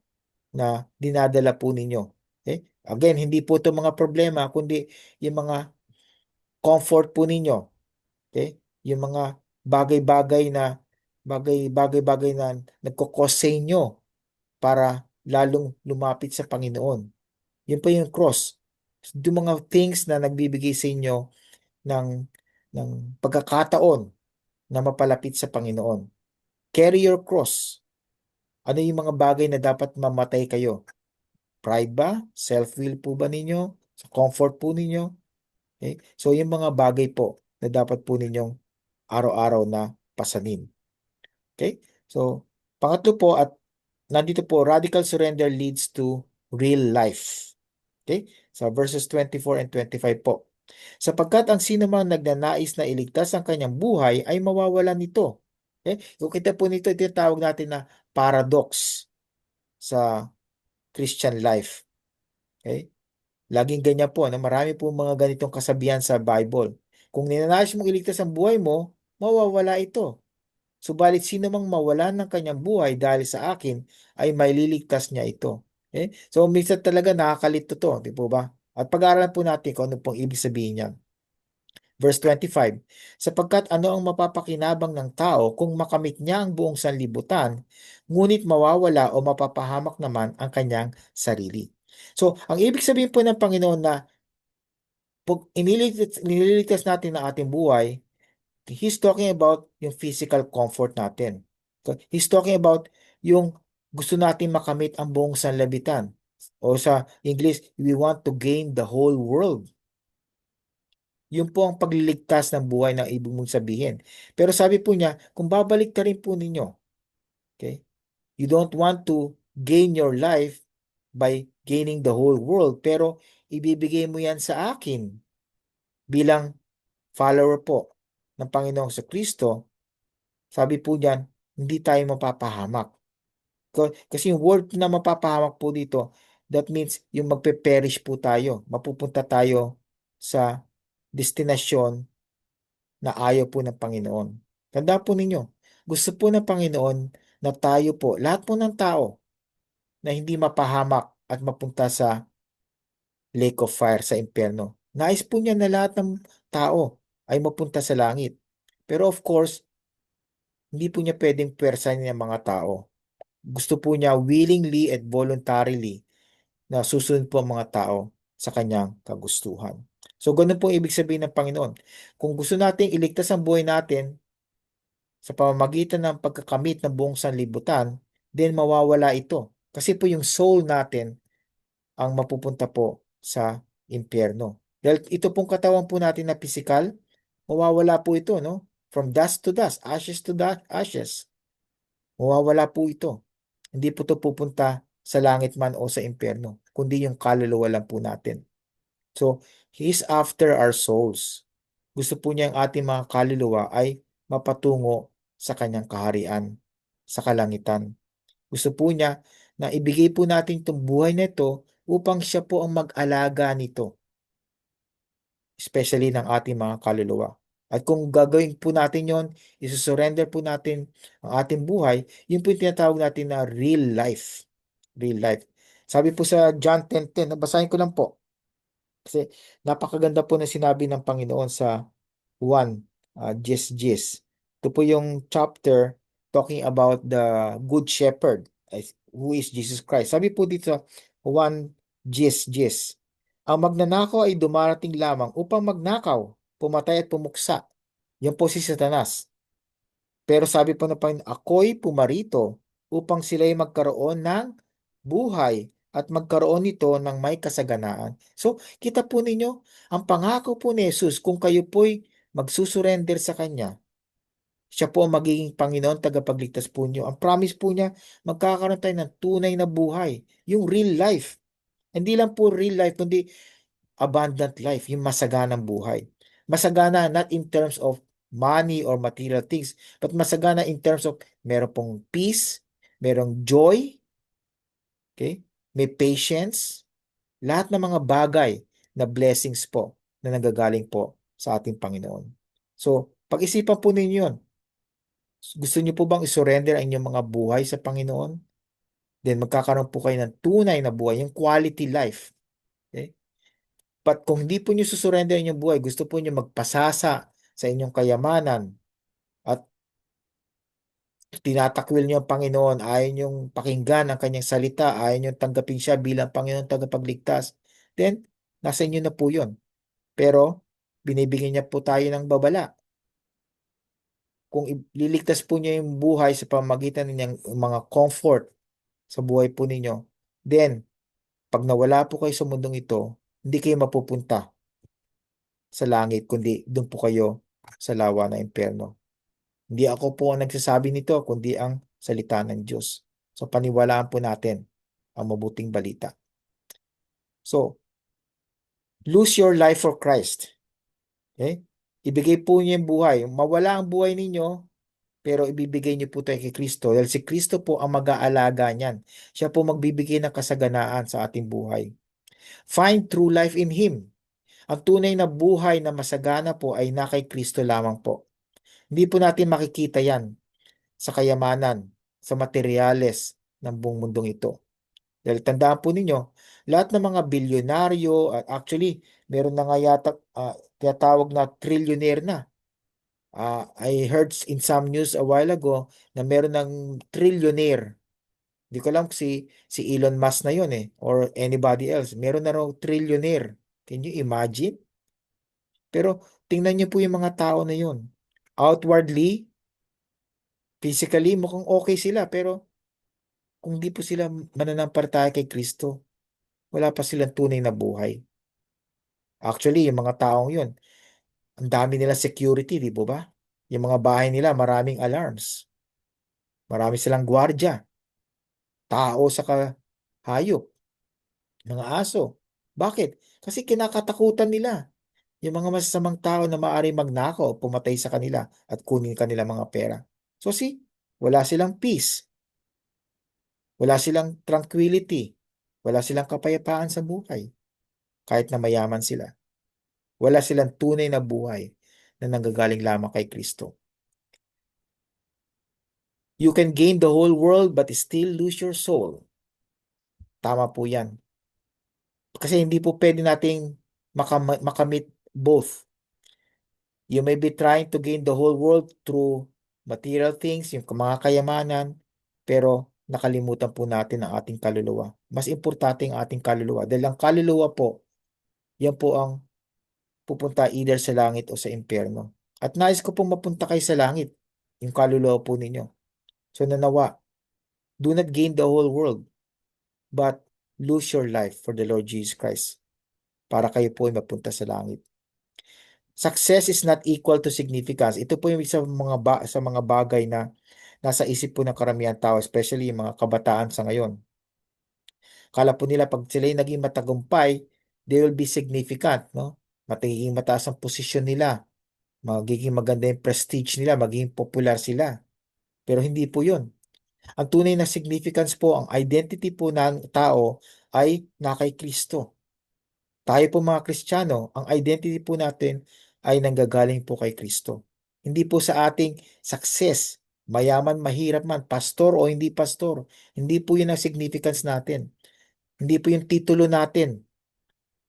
na dinadala po ninyo? Okay? Again, hindi po ito mga problema, kundi yung mga comfort po ninyo. Okay? Yung mga bagay-bagay na nagkukos sa inyo para lalong lumapit sa Panginoon. Yun pa yung cross. Yung mga things na nagbibigay sa inyo ng, ng pagkakataon na mapalapit sa Panginoon. Carry your cross. Ano yung mga bagay na dapat mamatay kayo? Pride ba? Self-will po ba ninyo? Sa comfort po ninyo? Okay? So, yung mga bagay po na dapat po ninyong araw-araw na pasanin. Okay? So, pangatlo po at nandito po, radical surrender leads to real life. Okay? Sa verses 24 and 25 po. Sapagkat ang sino mang nagnanais na iligtas ang kanyang buhay ay mawawalan nito. Okay? Kung kita po nito, ito yung tawag natin na paradox sa Christian life. Okay? Laging ganyan po, na marami po mga ganitong kasabihan sa Bible. Kung ninanais mong iligtas ang buhay mo, mawawala ito. Subalit sino mang mawalan ng kanyang buhay dahil sa akin, ay maililigtas niya ito. Okay? So, minsan talaga nakakalito to, di po ba? At pag-aaralan po natin kung ano pong ibig sabihin niyan. Verse 25, sapagkat ano ang mapapakinabang ng tao kung makamit niya ang buong sanlibutan, ngunit mawawala o mapapahamak naman ang kanyang sarili. So, ang ibig sabihin po ng Panginoon na pag iniligtas natin ang ating buhay, He's talking about yung physical comfort natin. He's talking about yung gusto natin makamit ang buong sanlibutan. O sa English, we want to gain the whole world. Yun po ang pagliligtas ng buhay na ibig mong sabihin. Pero sabi po niya, kung babalik ta rin po ninyo, okay? You don't want to gain your life by gaining the whole world, pero ibibigay mo yan sa akin bilang follower po ng Panginoong sa Kristo. Sabi po niyan, hindi tayo mapapahamak. Kasi yung word na mapapahamak po dito, that means yung magpe-perish po tayo. Mapupunta tayo sa destinasyon na ayaw po ng Panginoon. Tanda po ninyo, gusto po ng Panginoon na tayo po, lahat po ng tao na hindi mapahamak at mapunta sa lake of fire, sa impyerno. Nais po niya na lahat ng tao ay mapunta sa langit. Pero of course, hindi po niya pwedeng pwersahin ng mga tao. Gusto po niya willingly and voluntarily na susunod po ang mga tao sa kanyang kagustuhan. So, ganun po ibig sabihin ng Panginoon. Kung gusto nating iligtas ang buhay natin sa pamamagitan ng pagkakamit ng buong sanlibutan, then mawawala ito. Kasi po yung soul natin ang mapupunta po sa impyerno. Dahil ito pong katawan po natin na physical, mawawala po ito, no? From dust to dust, ashes to ashes. Mawawala po ito. Hindi po ito pupunta sa langit man o sa impyerno, kundi yung kaluluwa lang po natin. So, He is after our souls. Gusto po niya ang ating mga kaluluwa ay mapatungo sa kanyang kaharian, sa kalangitan. Gusto po niya na ibigay po natin itong buhay na ito upang siya po ang mag-alaga nito, especially ng ating mga kaluluwa. At kung gagawin po natin yon, isusurrender po natin ang ating buhay, yun po yung tinatawag natin na real life. Real life. Sabi po sa John 10:10, nabasahin ko lang po. Kasi napakaganda po na sinabi ng Panginoon sa 1, Jes. Ito po yung chapter talking about the Good Shepherd, who is Jesus Christ. Sabi po dito sa 1 Jes, ang magnanakaw ay dumarating lamang upang magnakaw, pumatay at pumuksa. Yan po si Satanas. Pero sabi po ng Panginoon, ako'y pumarito upang sila'y magkaroon ng buhay at magkaroon nito ng may kasaganaan. So, kita po ninyo, ang pangako po ni Jesus, kung kayo po'y magsusurrender sa Kanya, siya po ang magiging Panginoon, tagapagligtas po niyo. Ang promise po niya, magkakaroon tayo ng tunay na buhay, yung real life. Hindi lang po real life, kundi abundant life, yung masaganang buhay. Masagana not in terms of money or material things, but masagana in terms of meron pong peace, merong joy, okay? May patience, lahat ng mga bagay na blessings po na nanggagaling po sa ating Panginoon. So, pag-isipan po ninyo yun. Gusto niyo po bang isurrender ang inyong mga buhay sa Panginoon? Then magkakaroon po kayo ng tunay na buhay, yung quality life. Okay? But kung hindi po niyo susurrender ang inyong buhay, gusto po niyo magpasasa sa inyong kayamanan at tinatakwil niyo ang Panginoon, ayaw niyong pakinggan ang kanyang salita, ayaw niyong tanggapin siya bilang Panginoon tagapagligtas, then nasa inyo na po yun. Pero binibigyan niya po tayo ng babala. Kung ililigtas po niya yung buhay sa pamamagitan ng mga comfort sa buhay po ninyo, then pag nawala po kayo sa mundong ito, hindi kayo mapupunta sa langit, kundi doon po kayo sa lawa ng impyerno. Hindi ako po ang nagsasabi nito, kundi ang salita ng Diyos. So paniwalaan po natin ang mabuting balita. So, lose your life for Christ. Okay? Ibigay po niyo yung buhay. Mawala ang buhay ninyo, pero ibibigay niyo po tayo kay Kristo. Dahil si Kristo po ang mag-aalaga niyan. Siya po magbibigay ng kasaganaan sa ating buhay. Find true life in Him. Ang tunay na buhay na masagana po ay na kay Kristo lamang po. Hindi po natin makikita yan sa kayamanan, sa materyales ng buong mundong ito. Dahil tandaan po ninyo, lahat ng mga bilyonaryo, at actually, meron na nga yata tinatawag na trillionaire na. I heard in some news a while ago na meron ng trillionaire. Hindi ko alam si Elon Musk na yun or anybody else. Meron na raw trillionaire. Can you imagine? Pero tingnan niyo po yung mga tao na yun. Outwardly, physically, mukhang okay sila. Pero kung di po sila mananampalataya kay Kristo, wala pa silang tunay na buhay. Actually, yung mga taong yun, ang dami nila security, di po ba? Yung mga bahay nila, maraming alarms. Marami silang gwardya. Tao sa hayop, mga aso. Bakit? Kasi kinakatakutan nila yung mga masasamang tao na maaari magnakaw, pumatay sa kanila at kunin kanila mga pera. So see, wala silang peace, wala silang tranquility, wala silang kapayapaan sa buhay, kahit na mayaman sila. Wala silang tunay na buhay na nanggagaling lamang kay Kristo. You can gain the whole world but still lose your soul. Tama po yan. Kasi hindi po pwede nating makamit both. You may be trying to gain the whole world through material things, yung mga kayamanan, pero nakalimutan po natin ang ating kaluluwa. Mas importante ang ating kaluluwa. Dahil ang kaluluwa po, yan po ang pupunta either sa langit o sa impyerno. At nais ko pong mapunta kayo sa langit, yung kaluluwa po ninyo. So nanawa, do not gain the whole world, but lose your life for the Lord Jesus Christ para kayo po ay mapunta sa langit. Success is not equal to significance. Ito po yung sa sa mga bagay na nasa isip po ng karamihan tao, especially yung mga kabataan sa ngayon. Kala po nila pag sila yung naging matagumpay, they will be significant, no? Magiging mataas ang posisyon nila, magiging maganda yung prestige nila, magiging popular sila. Pero hindi po yun. Ang tunay na significance po, ang identity po ng tao ay na kay Kristo. Tayo po mga Kristiyano, ang identity po natin ay nanggagaling po kay Kristo. Hindi po sa ating success, mayaman, mahirap man, pastor o hindi pastor. Hindi po yun ang significance natin. Hindi po yung titulo natin,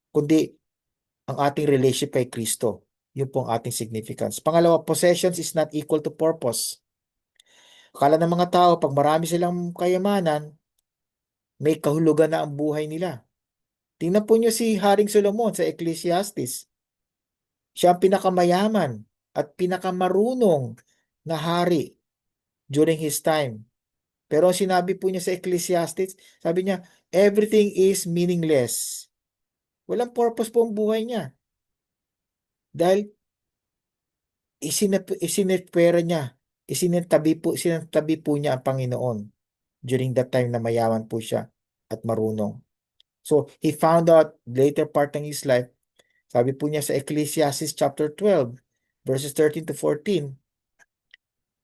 kundi ang ating relationship kay Kristo. Yun po ang ating significance. Pangalawa, possessions is not equal to purpose. Akala ng mga tao, pag marami silang kayamanan, may kahulugan na ang buhay nila. Tingnan po niyo si Haring Solomon sa Ecclesiastes. Siya ang pinakamayaman at pinakamarunong na hari during his time. Pero ang sinabi po niya sa Ecclesiastes, sabi niya, everything is meaningless. Walang purpose po ang buhay niya. Dahil isinepwera niya, isinantabi po niya ang Panginoon during that time na mayaman po siya at marunong. So, he found out later part ng his life, sabi po niya sa Ecclesiastes chapter 12, verses 13 to 14,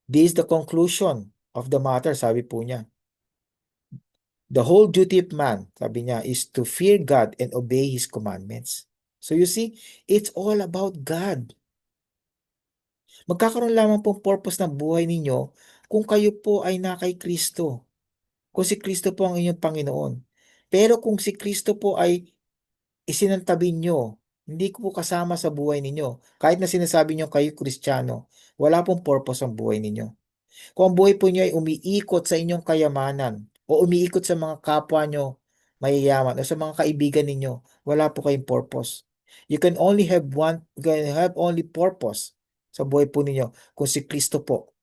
this is the conclusion of the matter, sabi po niya. The whole duty of man, sabi niya, is to fear God and obey His commandments. So you see, it's all about God. Magkakaroon lamang pong purpose ng buhay ninyo kung kayo po ay na kay Kristo. Kung si Kristo po ang inyong Panginoon. Pero kung si Kristo po ay isinantabi nyo, hindi ko po kasama sa buhay ninyo. Kahit na sinasabi nyo kayo Kristiyano, wala pong purpose ang buhay ninyo. Kung ang buhay po niyo ay umiikot sa inyong kayamanan o umiikot sa mga kapwa nyo mayayaman o sa mga kaibigan ninyo, wala po kayong purpose. You can have only purpose sa buhay po ninyo kung si Kristo po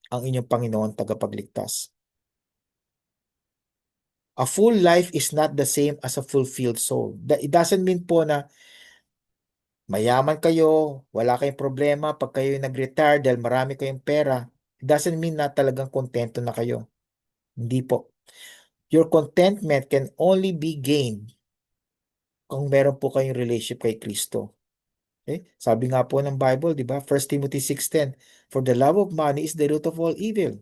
ang inyong Panginoon tagapagligtas. A full life is not the same as a fulfilled soul. It doesn't mean po na mayaman kayo, wala kayong problema pag kayo nag-retire dahil marami kayong pera. It doesn't mean na talagang kontento na kayo. Hindi po. Your contentment can only be gained kung meron po kayong relationship kay Kristo. Okay? Sabi nga po ng Bible, di ba? 1 Timothy 6:10, for the love of money is the root of all evil.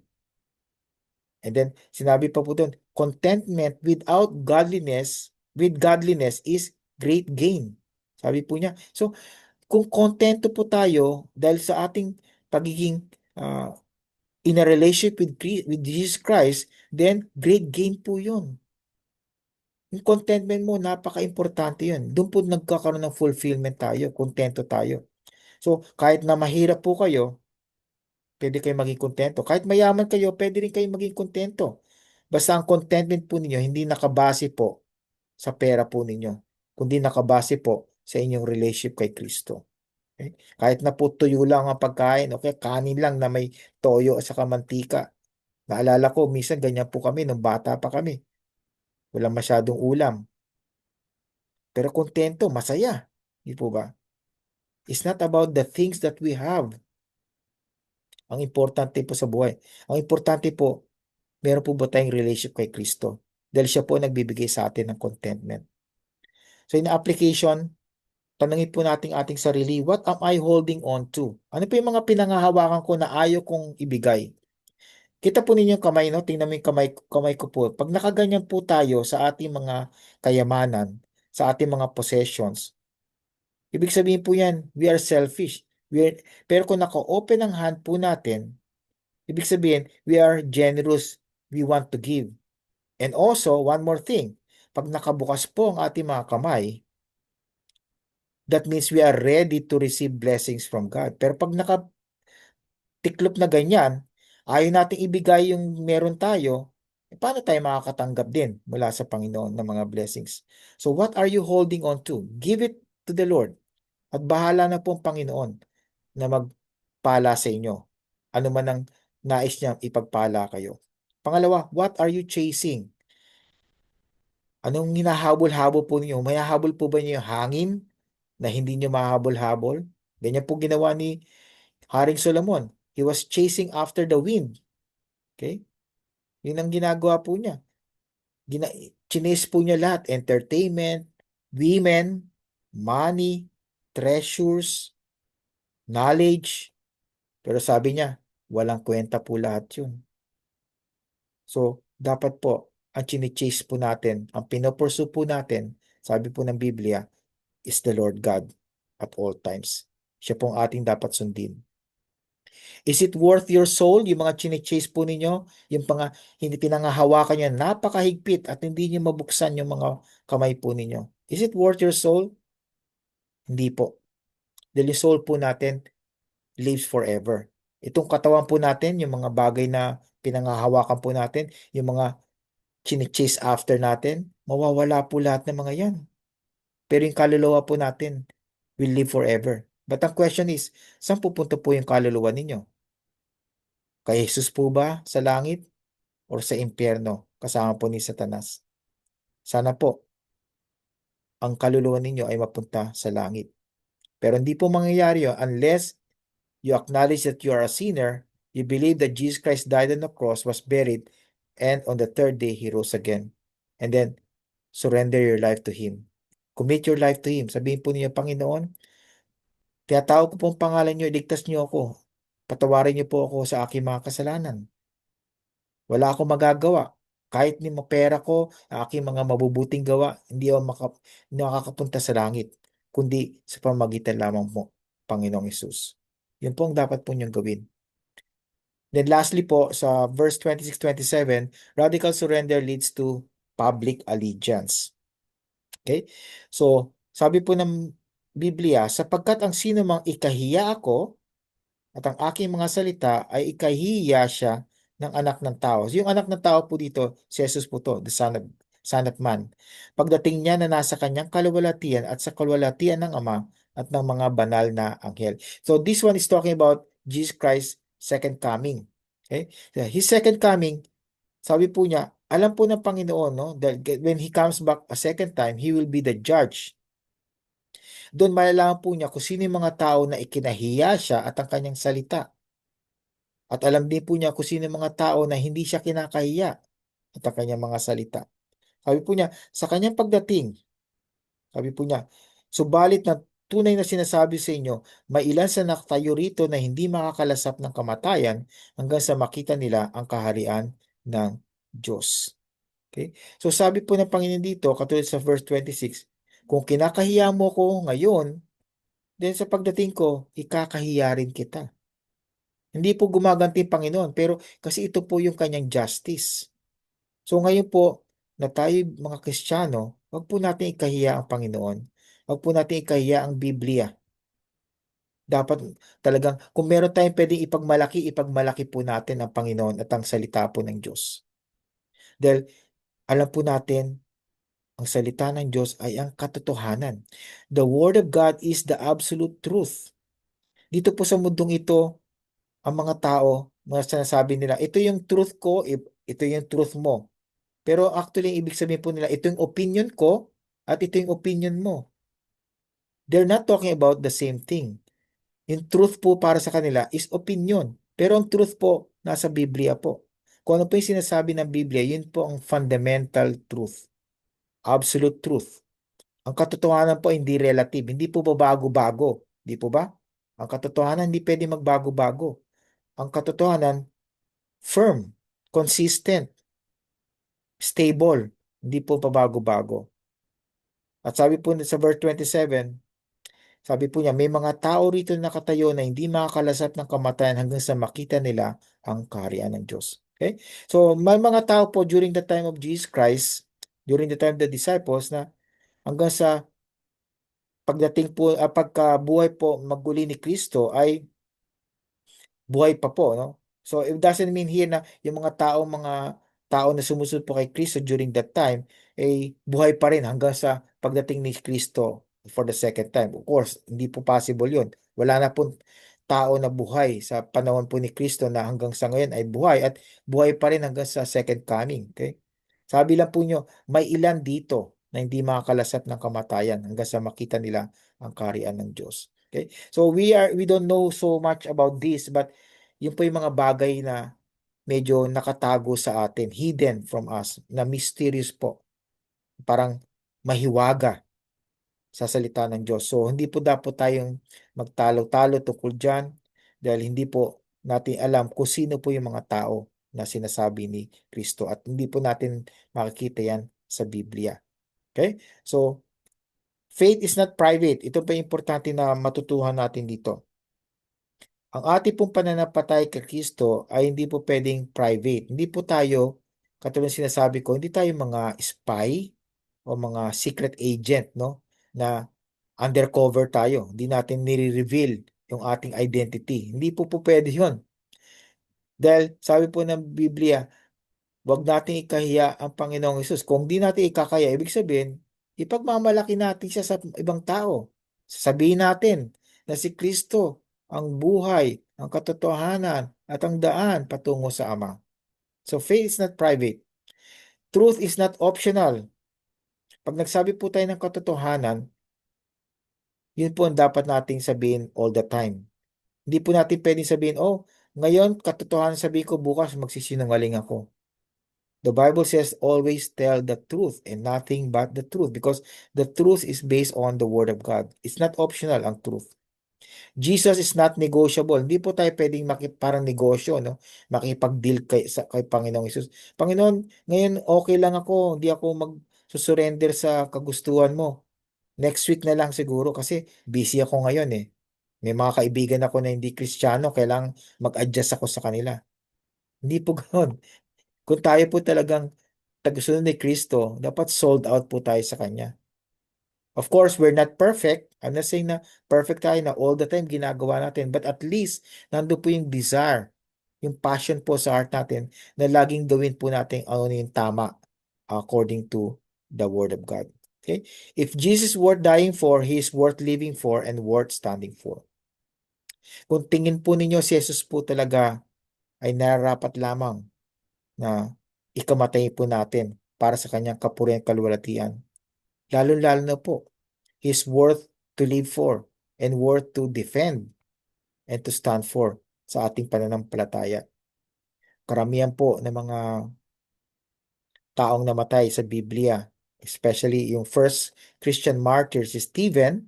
And then, sinabi pa po doon, contentment with godliness is great gain. Sabi po niya. So, kung kontento po tayo dahil sa ating pagiging in a relationship with Jesus Christ, then great gain po yun. Yung contentment mo, napaka-importante yun. Doon po nagkakaroon ng fulfillment tayo, kontento tayo. So, kahit na mahirap po kayo, pwede kayo maging kontento. Kahit mayaman kayo, pwede rin kayo maging kontento. Basta ang contentment po ninyo, hindi nakabase po sa pera po ninyo, kundi nakabase po sa inyong relationship kay Kristo. Okay? Kahit na po tuyo lang ang pagkain, okay, kanin lang na may toyo at saka mantika. Naalala ko, minsan ganyan po kami nung bata pa kami. Walang masyadong ulam. Pero kontento, masaya. Di po ba? It's not about the things that we have. Ang importante po sa buhay. Ang importante po, meron po ba tayong relationship kay Kristo? Dahil siya po nagbibigay sa atin ng contentment. So in application, tanungin po natin ating sarili, what am I holding on to? Ano po yung mga pinangahawakan ko na ayaw kong ibigay? Kita po ninyo yung kamay, no? Tingnan mo yung kamay ko po. Pag nakaganyan po tayo sa ating mga kayamanan, sa ating mga possessions, ibig sabihin po yan, we are selfish. Pero kung naka-open ang hand po natin, ibig sabihin, we are generous. We want to give. And also, one more thing, pag nakabukas po ang ating mga kamay, that means we are ready to receive blessings from God. Pero pag nakatiklop na ganyan, ayaw nating ibigay yung meron tayo, paano tayo makakatanggap din mula sa Panginoon ng mga blessings? So what are you holding on to? Give it to the Lord. At bahala na po ang Panginoon na magpala sa inyo. Ano man ang nais niyang ipagpala kayo. Pangalawa, what are you chasing? Anong hinahabol-habol po ninyo? May hahabol po ba niyo yung hangin na hindi niyo mahabol-habol? Ganyan po ginawa ni Haring Solomon. He was chasing after the wind. Okay? Yun ang ginagawa po niya. Chines po niya lahat. Entertainment, women, money, treasures, knowledge. Pero sabi niya, walang kwenta po lahat yun. So, dapat po, ang chine-chase po natin, ang pinopursue po natin, sabi po ng Biblia, is the Lord God at all times. Siya po ang ating dapat sundin. Is it worth your soul? Yung mga chine-chase po ninyo, yung hindi pinangahawakan nyo, napakahigpit at hindi nyo mabuksan yung mga kamay po ninyo. Is it worth your soul? Hindi po. Dahil yung soul po natin lives forever. Itong katawan po natin, yung mga bagay na pinangahawakan po natin, yung mga chine-chase after natin, mawawala po lahat ng mga yan. Pero yung kaluluwa po natin will live forever. But ang question is, saan pupunta po yung kaluluwa ninyo? Kay Jesus po ba sa langit or sa impyerno kasama po ni Satanas? Sana po ang kaluluwa ninyo ay mapunta sa langit. Pero hindi po mangyayari yun unless you acknowledge that you are a sinner, you believe that Jesus Christ died on the cross, was buried, and on the third day, He rose again. And then, surrender your life to Him. Commit your life to Him. Sabihin po niyo, Panginoon, tinatawag ko po ang pangalan niyo, iligtas niyo ako. Patawarin niyo po ako sa aking mga kasalanan. Wala akong magagawa. Kahit ni mapera ko, ang aking mga mabubuting gawa, hindi ako makakapunta sa langit, kundi sa pamagitan lamang mo, Panginoong Hesus. Yun po ang dapat po niyong gawin. Then lastly po, sa verse 26-27, radical surrender leads to public allegiance. Okay? So, sabi po ng Biblia, sapagkat ang sino mang ikahiya ako, at ang aking mga salita ay ikahihiya siya ng anak ng tao. So, yung anak ng tao po dito, si Jesus po to, the Son of Man. Pagdating niya na nasa kanyang kaluwalhatian at sa kaluwalhatian ng Ama at ng mga banal na anghel. So this one is talking about Jesus Christ's second coming. Okay? So, His second coming, sabi po niya, alam po ng Panginoon, no, that when He comes back a second time, He will be the judge. Doon malalaman po niya kung sino yung mga tao na ikinahiya siya at ang kanyang salita. At alam din po niya kung sino yung mga tao na hindi siya kinakahiya at ang kanyang mga salita. Sabi po niya, sa kanyang pagdating, sabi po niya, subalit na tunay na sinasabi sa inyo, may ilan sa nakatayo rito na hindi makakalasap ng kamatayan hanggang sa makita nila ang kaharian ng Diyos. Okay? So sabi po ng Panginoon dito, katulad sa verse 26, kung kinakahiya mo ko ngayon, then sa pagdating ko, ikakahiya rin kita. Hindi po gumaganti ang Panginoon, pero kasi ito po yung kanyang justice. So ngayon po, na tayo mga Kristiyano, wag po natin ikahiya ang Panginoon. Wag po natin ikahiya ang Biblia. Dapat talagang, kung meron tayong pwedeng ipagmalaki, ipagmalaki po natin ang Panginoon at ang salita po ng Diyos. Dahil alam po natin, ang salita ng Diyos ay ang katotohanan. The Word of God is the absolute truth. Dito po sa mundong ito, ang mga tao, mga sinasabi nila, ito yung truth ko, ito yung truth mo. Pero actually, ibig sabihin po nila, ito yung opinion ko at ito yung opinion mo. They're not talking about the same thing. Yung truth po para sa kanila is opinion. Pero ang truth po, nasa Biblia po. Kung ano po yung sinasabi ng Biblia, yun po ang fundamental truth. Absolute truth. Ang katotohanan po hindi relative. Hindi po babago-bago. Di po ba? Ang katotohanan hindi pwede magbago-bago. Ang katotohanan, firm, consistent, stable. Hindi po pabago-bago. At sabi po sa verse 27, sabi po niya, may mga tao rito na nakatayo na hindi makakalasap ng kamatayan hanggang sa makita nila ang kaharian ng Diyos. Okay? So, may mga tao po during the time of Jesus Christ, during the time of the disciples, na hanggang sa pagdating po, pagkabuhay po maguli ni Kristo ay buhay pa po, no? So it doesn't mean here na yung mga tao na sumusunod po kay Kristo during that time ay buhay pa rin hanggang sa pagdating ni Kristo for the second time. Of course, hindi po possible yun. Wala na po tao na buhay sa panahon po ni Kristo na hanggang sa ngayon ay buhay at buhay pa rin hanggang sa second coming. Okay? Sabi lang po nyo, may ilan dito na hindi makakalasap ng kamatayan hanggang sa makita nila ang kaharian ng Diyos. Okay? So we don't know so much about this, but yun po yung mga bagay na medyo nakatago sa atin, hidden from us, na mysterious po, parang mahiwaga sa salita ng Diyos. So hindi po dapat tayong magtalo-talo tungkol dyan dahil hindi po natin alam kung sino po yung mga tao na sinasabi ni Kristo at hindi po natin makikita yan sa Biblia. Okay? So Faith is not private. Ito pa yung importante na matutuhan natin dito. Ang ating pong pananampalataya kay Kristo ay hindi po pwedeng private. Hindi po tayo, katulad ng sinasabi ko, hindi tayo mga spy o mga secret agent, no? Na undercover tayo. Hindi natin nire-reveal yung ating identity. Hindi po po pwede yun. Dahil sabi po ng Biblia, huwag nating ikahiya ang Panginoong Hesus. Kung di natin ikakaya, ibig sabihin, ipagmamalaki natin siya sa ibang tao. Sasabihin natin na si Kristo ang buhay, ang katotohanan, at ang daan patungo sa Ama. So faith is not private. Truth is not optional. Pag nagsabi po tayo ng katotohanan, yun po ang dapat nating sabihin all the time. Hindi po natin pwedeng sabihin, oh, ngayon katotohanan sabihin ko, bukas magsisinungaling ako. The Bible says always tell the truth and nothing but the truth because the truth is based on the Word of God. It's not optional ang truth. Jesus is not negotiable. Hindi po tayo pwedeng parang negosyo, no? Makipag-deal kay Panginoong Hesus. Panginoon, ngayon okay lang ako. Hindi ako mag-surrender sa kagustuhan mo. Next week na lang siguro kasi busy ako ngayon eh. May mga kaibigan ako na hindi Kristiyano, kailangang mag-adjust ako sa kanila. Hindi po ganoon. Kung tayo po talagang tagusunod ni Kristo, dapat sold out po tayo sa Kanya. Of course, we're not perfect. I'm not saying na perfect tayo na all the time ginagawa natin. But at least, nandun po yung desire, yung passion po sa heart natin na laging gawin po natin ano yung tama according to the Word of God. Okay? If Jesus is worth dying for, He is worth living for and worth standing for. Kung tingin po ninyo si Jesus po talaga ay nararapat lamang na ikamatay po natin para sa kanyang kapurihan kalwalatian. Lalo-lalo na po, He's worth to live for and worth to defend and to stand for sa ating pananampalataya. Karamihan po ng mga taong namatay sa Biblia, especially yung first Christian martyr si Stephen,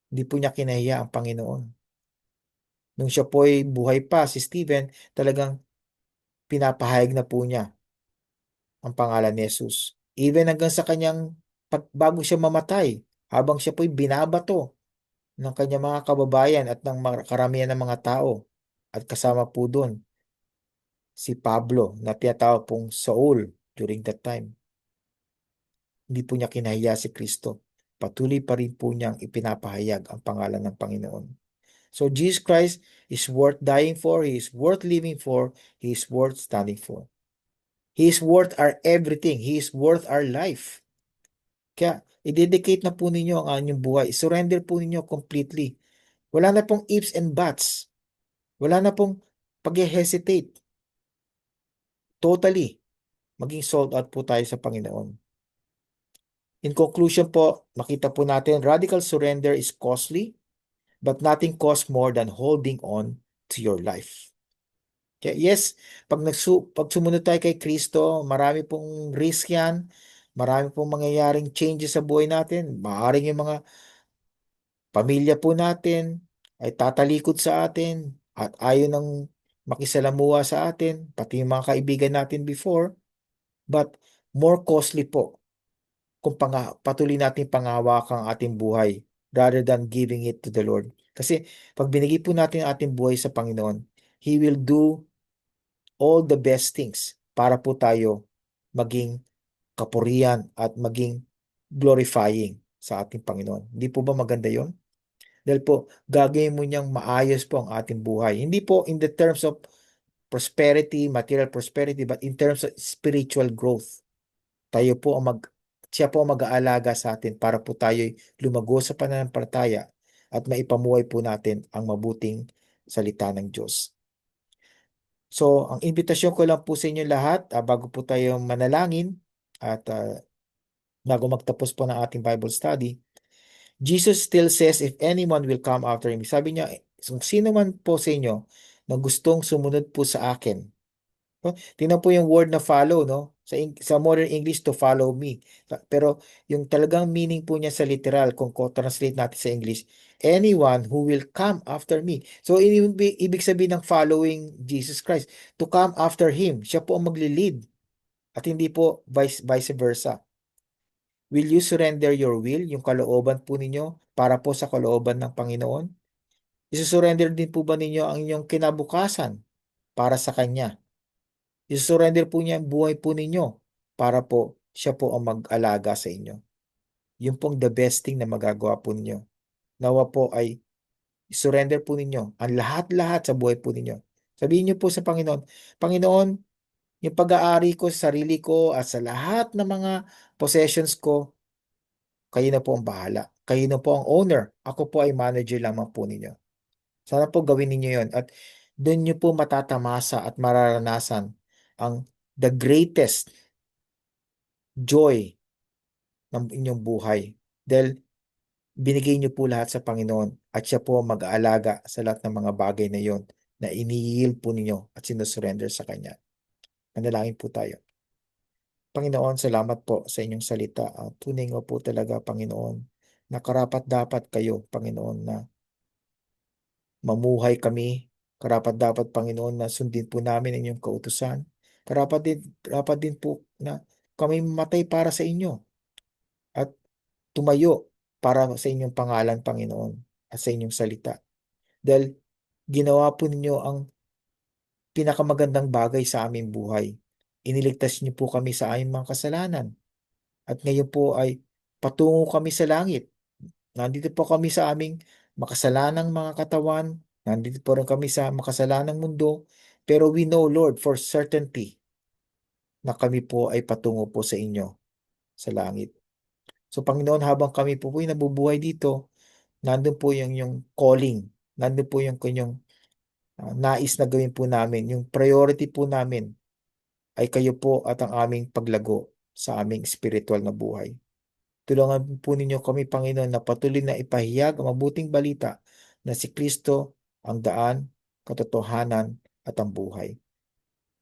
hindi po niya kinahiya ang Panginoon. Nung siya po ay buhay pa, si Stephen, talagang pinapahayag na po niya ang pangalan ni Jesus. Even hanggang sa kanyang bago siya mamatay, habang siya po'y binabato ng kanyang mga kababayan at ng karamihan ng mga tao. At kasama po doon si Pablo na tinatawag pong Saul during that time. Hindi po niya kinahiya si Kristo. Patuloy pa rin po niyang ipinapahayag ang pangalan ng Panginoon. So Jesus Christ is worth dying for, He is worth living for, He is worth standing for. He is worth our everything. He is worth our life. Kaya, i-dedicate na po ninyo ang inyong buhay. Surrender po ninyo completely. Wala na pong ifs and buts. Wala na pong pag-hesitate. Totally. Maging sold out po tayo sa Panginoon. In conclusion po, makita po natin, radical surrender is costly, but nothing costs more than holding on to your life. Kaya yes, pag sumunod tayo kay Kristo, marami pong risk yan, marami pong mangyayaring changes sa buhay natin. Maaaring yung mga pamilya po natin ay tatalikod sa atin at ayaw nang makisalamuha sa atin, pati yung mga kaibigan natin before. But more costly po kung patuloy natin pangahawakan ang ating buhay rather than giving it to the Lord. Kasi pag binigay po natin ang ating buhay sa Panginoon, He will do all the best things para po tayo maging kapurihan at maging glorifying sa ating Panginoon. Hindi po ba maganda yon? Dahil po, gagawin mo niyang maayos po ang ating buhay. Hindi po in the terms of prosperity, material prosperity, but in terms of spiritual growth. Tayo po ang siya po ang mag-aalaga sa atin para po tayo lumago sa pananampalataya at maipamuhay po natin ang mabuting salita ng Diyos. So, ang invitasyon ko lang po sa inyo lahat, bago po tayo manalangin at bago magtapos po ng ating Bible study, Jesus still says, if anyone will come after Him. Sabi niya, kung sino man po sa inyo na gustong sumunod po sa akin. No? Tingnan po yung word na follow, no? Sa modern English, to follow me. Pero yung talagang meaning po niya sa literal, kung translate natin sa English, anyone who will come after me. So, ibig sabihin ng following Jesus Christ, to come after Him. Siya po ang magli-lead at hindi po vice versa. Will you surrender your will, yung kalooban po ninyo, para po sa kalooban ng Panginoon? Isusurrender din po ba ninyo ang inyong kinabukasan para sa Kanya? Isusurrender po niya ang buhay po ninyo para po siya po ang mag-alaga sa inyo. Yun pong the best thing na magagawa po ninyo. Nawa po ay surrender po ninyo ang lahat-lahat sa buhay po ninyo. Sabihin niyo po sa Panginoon, Panginoon, yung pag-aari ko sa sarili ko at sa lahat ng mga possessions ko, kayo na po ang bahala. Kayo na po ang owner. Ako po ay manager lamang po ninyo. Sana po gawin ninyo yon at doon niyo po matatamasa at mararanasan ang the greatest joy ng inyong buhay. Dahil binigay niyo po lahat sa Panginoon at siya po ang mag-aalaga sa lahat ng mga bagay na yon na inihiil po ninyo at sinusurrender sa Kanya. Manalangin po tayo. Panginoon, salamat po sa inyong salita. Tunay nga po talaga, Panginoon, na karapat-dapat kayo, Panginoon, na mamuhay kami. Karapat-dapat, Panginoon, na sundin po namin ang inyong kautusan. Karapat din po na kami matay para sa inyo at tumayo para sa inyong pangalan, Panginoon, at sa inyong salita. Dahil ginawa po ninyo ang pinakamagandang bagay sa aming buhay. Iniligtas niyo po kami sa aming mga kasalanan. At ngayon po ay patungo kami sa langit. Nandito po kami sa aming makasalanang mga katawan. Nandito po rin kami sa makasalanang mundo. Pero we know, Lord, for certainty na kami po ay patungo po sa inyo sa langit. So, Panginoon, habang kami po ay nabubuhay dito, nandun po yung calling. Nandun po yung kanyang nais na gawin po namin. Yung priority po namin ay kayo po at ang aming paglago sa aming spiritual na buhay. Tulungan po ninyo kami, Panginoon, na patuloy na ipahayag ang mabuting balita na si Kristo ang daan, katotohanan at ang buhay.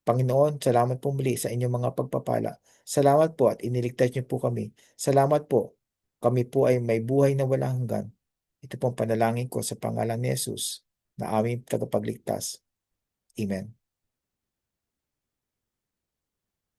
Panginoon, salamat po muli sa inyong mga pagpapala. Salamat po at iniligtas niyo po kami. Salamat po. Kami po ay may buhay na walang hanggan. Ito pong panalangin ko sa pangalan ni Jesus na aming tagapagligtas. Amen.